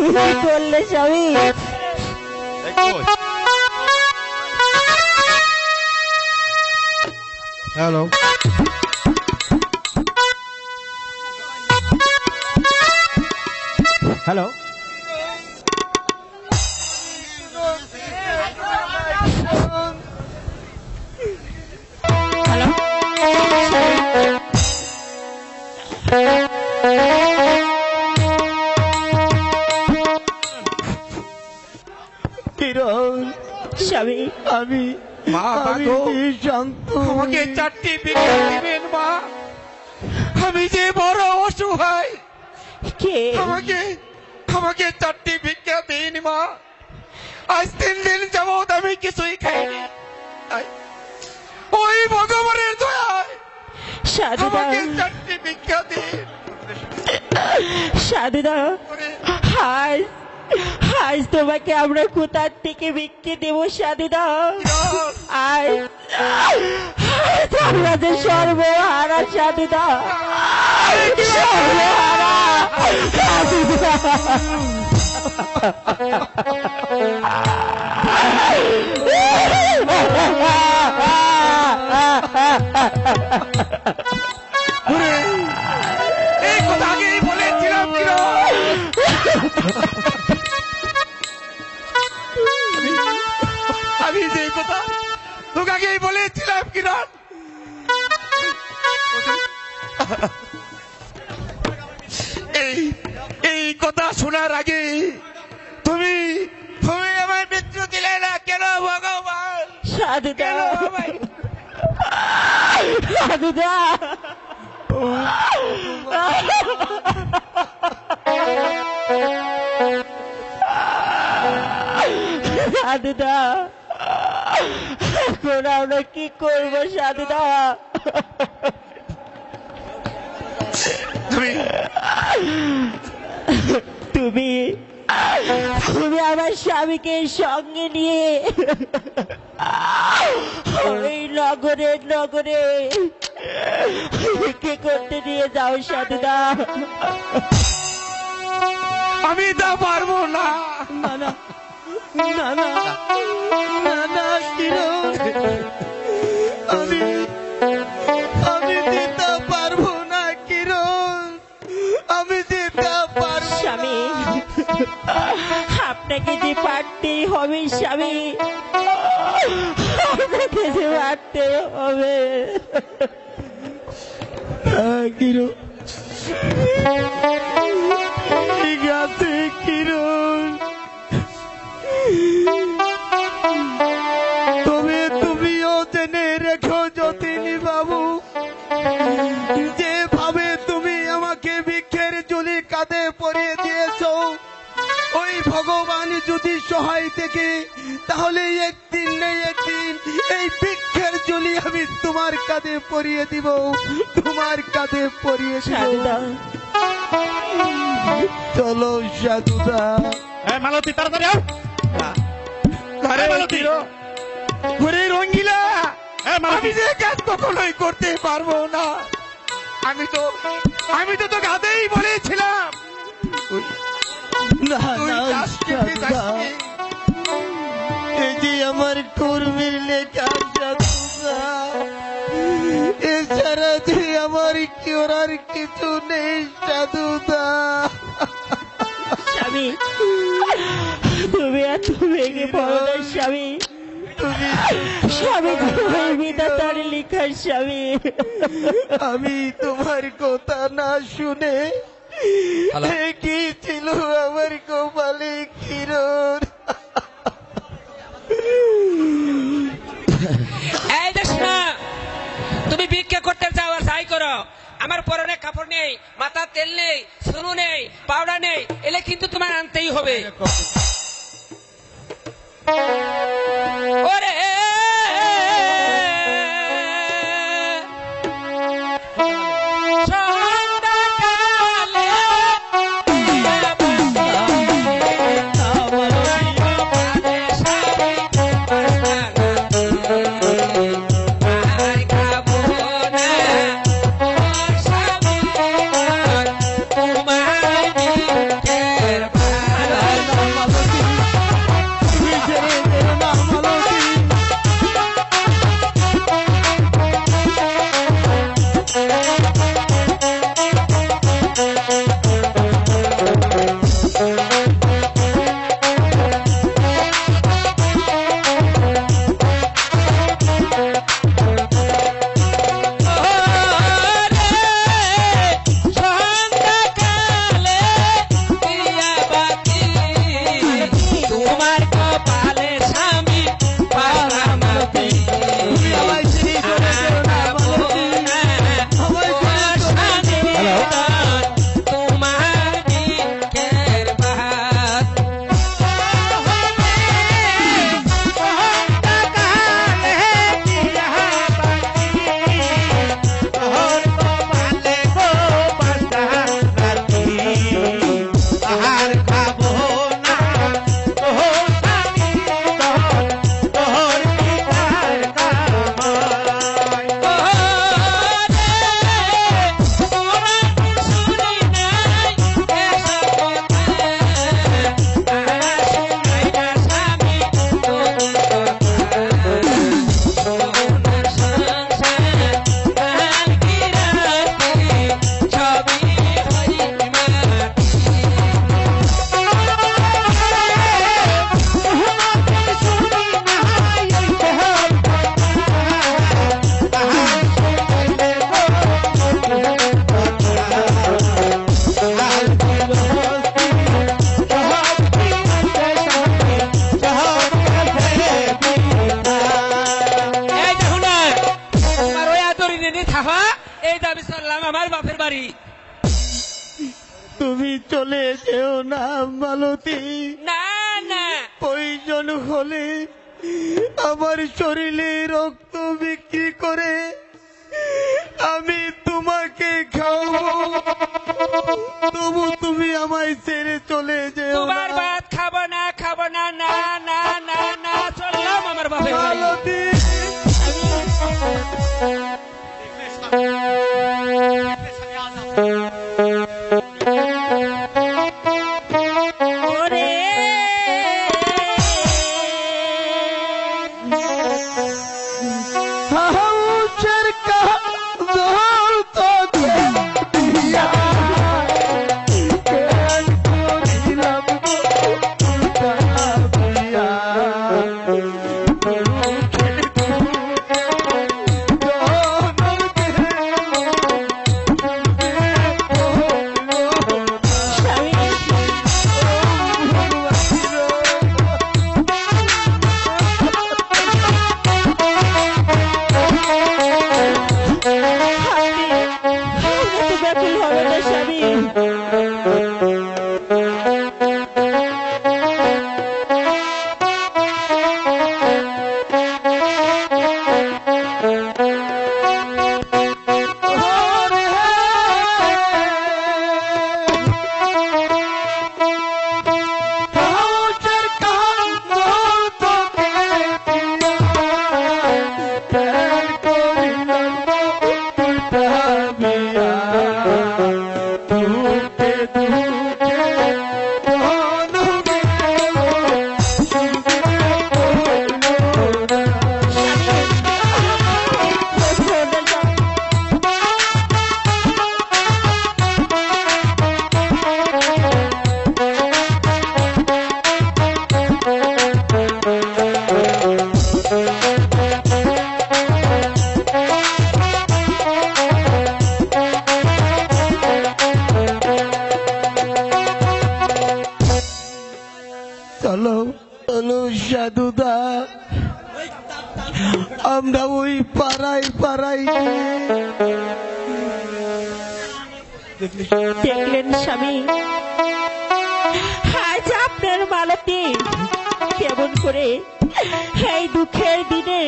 আমার করলে স্বামী? হ্যালো, হ্যালো, কিরণ, স্বামী আমি মা আমি বাগো, যে শান্ত আমাকে হয়ে- 4টি ভিক্ষা দিবেন মা। আমি যে বড় অসহায়, কে? আমাকে আমাকে 4টি ভিক্ষা দিন মা। আজ 3 দিন যাবৎ আমি কিছুই খাইনি। ওই ভগবানের দয়ায় সাধুদা, আমাকে 4টি ভিক্ষা দিন। সাধুদা, আজ আজ তোমাকে আমরা কোথার থেকে বিক্রি দেব সাধুদা? আজ আজ আমরা যে সর্বহারা সাধুদা, সর্বহারা সাধুদা। এই কথা আগেই বলেছিলাম কিরণ। আমি যে কথা তোকে আগেই বলেছিলাম কিরণ। এই কথা শোনার আগে তুমি তুমি আমায় মৃত্যু দিলে না কেন ভগবান? সাধুদা, কেন আমায়? সাধুদা, সাধুদা, এখন আমরা কি করবো সাধুদা? তুমি তুমি তুমি আমার স্বামীকে সঙ্গে নিয়ে ওই নগরে নগরে কে করতে নিয়ে যাও সাধুদা। আমি তা পারবো না। না না না না না না কিরণ, আমি যেতে পারবো না কিরণ, আমি যেতে পারবো। স্বামী, আপনাকে যে পারতেই হবে স্বামী, আপনাকে যে পারতে হবে। কিরণ ঠিক আছে কিরণ, তবে তুমিও জেনে রেখো যতীন বাবু, যেভাবে তুমি আমাকে বৃক্ষের জুলি কাঁধে পরিয়ে দিয়েছো, ওই ভগবান যদি সহায় থেকে তাহলে একদিন নেই একদিন এই বৃক্ষের জুলি আমি তোমার কাঁধে পরিয়ে দিব, তোমার কাঁধে পরিয়ে দিব। চলো সাধুদা। মালতী তাড়াতাড়ি আও। আরে মালতী, ওরে রঙ্গিলা, মালতী। আমি যে কাজ কখনোই করতে পারবো না। আমি তো তোকে আদেই বলেছিলাম না তুই না যাস কেটে যাস সাধুদা, কে। এই যে আমার কর্মীর লেখা সাধুদা, এছাড়া যে আমার করার কিছু নেই সাধুদা। স্বামী, তুমি এত ভেঙে পড়ো না স্বামী, স্বামী তুমি বিধাতার লেখা স্বামী। আমি তোমার কথা না শুনে কি ছিল আমার কপালে কিরণ। এই দেখ না, তুমি ভিক্ষা করতে যাও আর যাই করো, আমার পরনে কাপড় নেই, মাথার তেল নেই, সুনু নেই, পাউডার নেই, এলে কিন্তু তোমার আনতেই হবে। ওরে তুমি চলে যেও না মালতী, না না, প্রয়োজন হলে আমার শরীরে রক্ত বিক্রি করে আমি তোমাকে খাওয়াবো। তবু তুমি আমায় ছেড়ে চলে যেও তোমার না। ভাত খাবো না খাবো না না না না না চললাম আমার বাপের বাড়ি। মালতী, ওরে হাউচের কাজল তোকে দিয়া কেন করিলাম দিয়া স্বামী আপনি তো ব্যাকুল হবে না স্বামী। চলো চলো সাধুদা, আমরা ওই পাড়ায় পাড়ায় দেখলেন স্বামী, আজ আপনার মালতী কেমন করে এই দুঃখের দিনে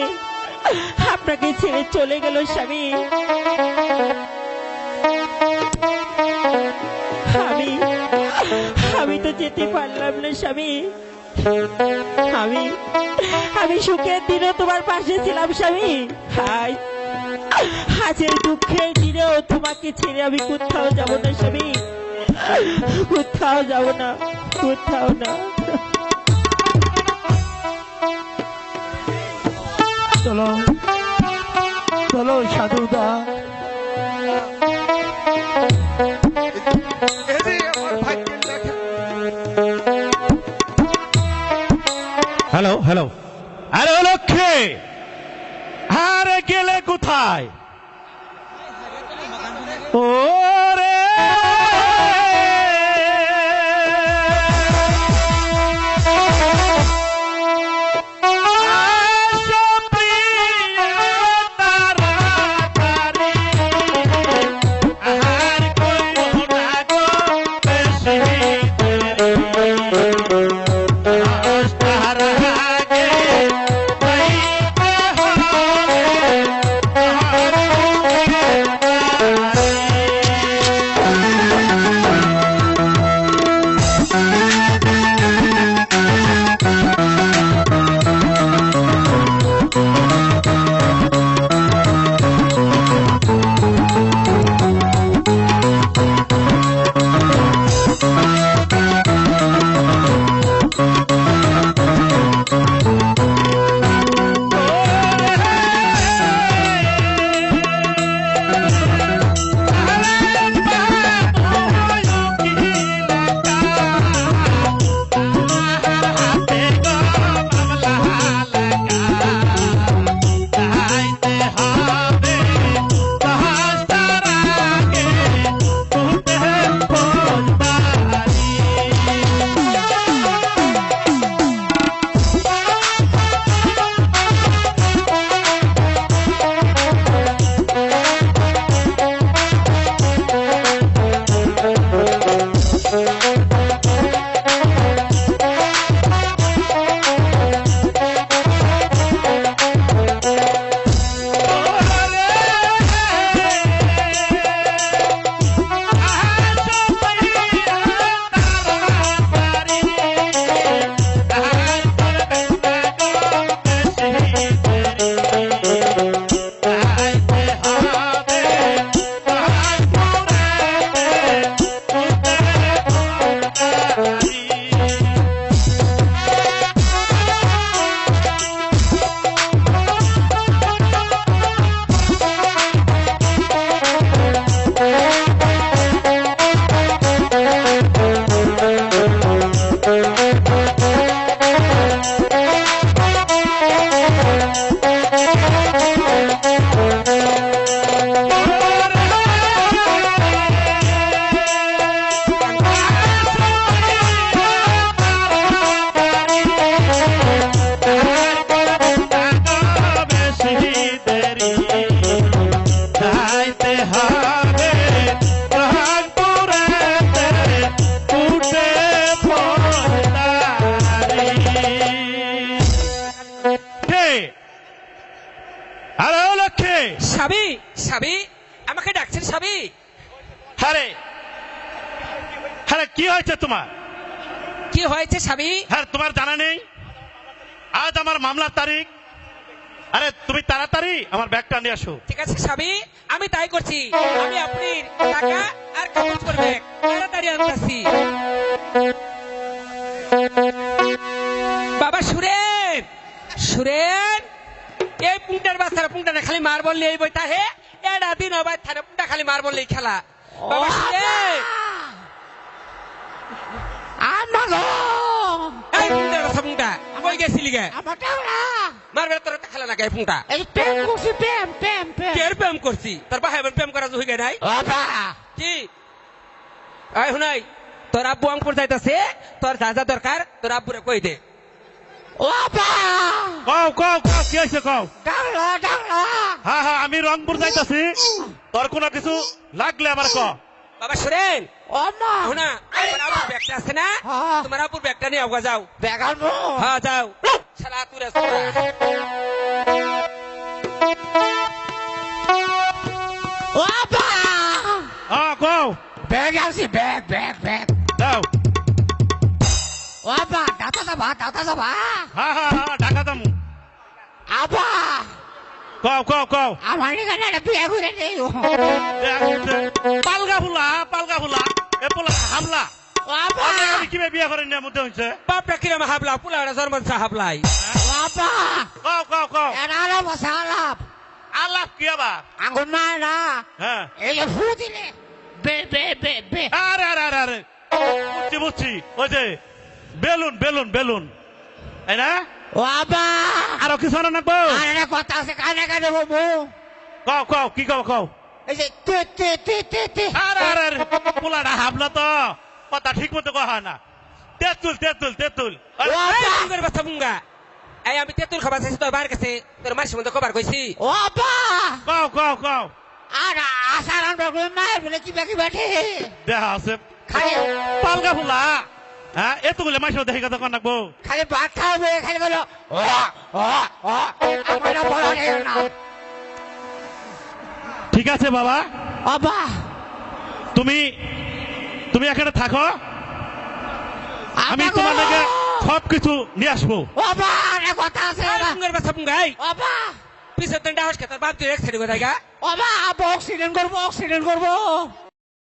আপনাকে ছেড়ে চলে গেল স্বামী। আমি আমি তো যেতে পারলাম না স্বামী। আমি আমি সুখের দিনে তোমার পাশে ছিলাম স্বামী। আজ এই দুঃখের দিনেও তোমাকে ছেড়ে আমি কোথাও যাব না স্বামী, কোথাও যাব না, কোথাও না। চলো চলো সাধুদা। হ্যালো হ্যালো, আরে লক্ষ্মী, আরে গেলে কোথায়? ওরে আশা প্রিয় তারাতারি, আর কইরো না গো বেশি দেরি। আস্তার আগে যাইতে হবে, আর স্বামী স্বামী আমাকে ডাকছেন স্বামী? হ্যাঁ হ্যাঁ, কি হয়েছে তোমার? কি হয়েছে স্বামী? হ্যাঁ, তোমার জানা নেই আজ আমার মামলার তারিখ? আরে তুমি তাড়াতাড়ি আমার ব্যাগটা নিয়ে আসো। ঠিক আছে স্বামী, আমি তাই করছি। আমি আপনি টাকা আর কাগজ করবে তাড়াতাড়ি আনতেছি। বাবা সুরেন, সুরেন, এই পুংটার বাচ্চারা পুংটা খালি মার বললে এই বইটা হে এটা দিন আবার থানে পুংটা খালি মার বললেই খেলা। বাবা সুরেন, এই পুংটার বাচ্চা পুংটা কই গেছিলি গে? মারবে তোর খেলা না গায়ে পুংটা কের প্রেম করছি তোর বাহে প্রেম করা হয়ে গে নাই কি? আয় হুনাই, তোর আব্বু অঙ্কুর যাইতাছে, তোর যা যা দরকার তোর আব্বুরে কই দে। কও কও কও, কি হয়েছে কও? হ্যাঁ হ্যাঁ, আমি রংপুর যাইতাছি, তোর কোনো কিছু লাগলে আমার ক। বাবা সুরেন, হুনা তোমার আব্বুর ব্যাগটা আছে না? তোমার আব্বুর ব্যাগটা নিয়ে আওগা যাও। ব্যাগ আনবো? হ্যাঁ যাও। শালা তুই হ্যাঁ কও। ব্যাগ আছে, ব্যাগ ব্যাগ ব্যাগ। দাও। আব্বা দাদা যাবা, দাদা যাবা। হ্যাঁ হ্যাঁ হ্যাঁ, ঢাকা দামু। আব্বা কও কও কও। আমার এখানে একটা বিয়ে করে নেই। পালগা ফুলা, পালগা ফুলা, এ পোলা হামলা। আমি কিভাবে বিয়ে করেন না মধ্যে হয়েছে? বাপটা কিরম হাবলা, পুলা জন্ম হাবলাই। আব্বা কও কও কও। এটা আলাপ আছে, আলাপ। আল্লাহ কি আবার? আঙ্গুর মায় না, হ্যাঁ, এই যে ফু দিলে বে বে বে বে। আরে আরে আরে আরে, বুঝছি বুঝছি, ওই যে বেলুন বেলুন বেলুন, তাই না? ও আব্বা আরো কিছু আনো নাকবো? আর একটা কথা আছে, কানে কানে বলবো। কও কও, কি কও কও। এই যে তে তে তে তে তে। আরে আরে আরে, পোলাটা হামলা তো কথা ঠিক মতো কহা না। তেঁতুল তেঁতুল তেঁতুল। বাচ্চা বুঙ্গা, এই আমি তেঁতুল খাবার চাইছি তোর বাইরে কাছে, তোর মাসির মধ্যে খবর কইছি। ও আব্বা কও কও কও। আর আসার আমরা মায়ের বলে কি বাকি বাটে দেখা আছে খালি পালগা ফুলা। হ্যাঁ, এতগুলো মাসেও দেখি কথা কন নাকবো। খালি ভাত খাবে, খালি বলো ও ও ও আমরা বলা নেই না। ঠিক আছে বাবা, আব্বা তুমি তুমি এখানে থাকো, আমি তোমার লেগে সবকিছু নিয়ে আসবো। আব্বা একটা কথা আছে। বাচ্চা বুঙ্গাই আব্বা পিছনে ডাহস খেতার বাপ তুই এক সাইড করে আব্বা অক্সিডেন্ট করবো, অক্সিডেন্ট করবো।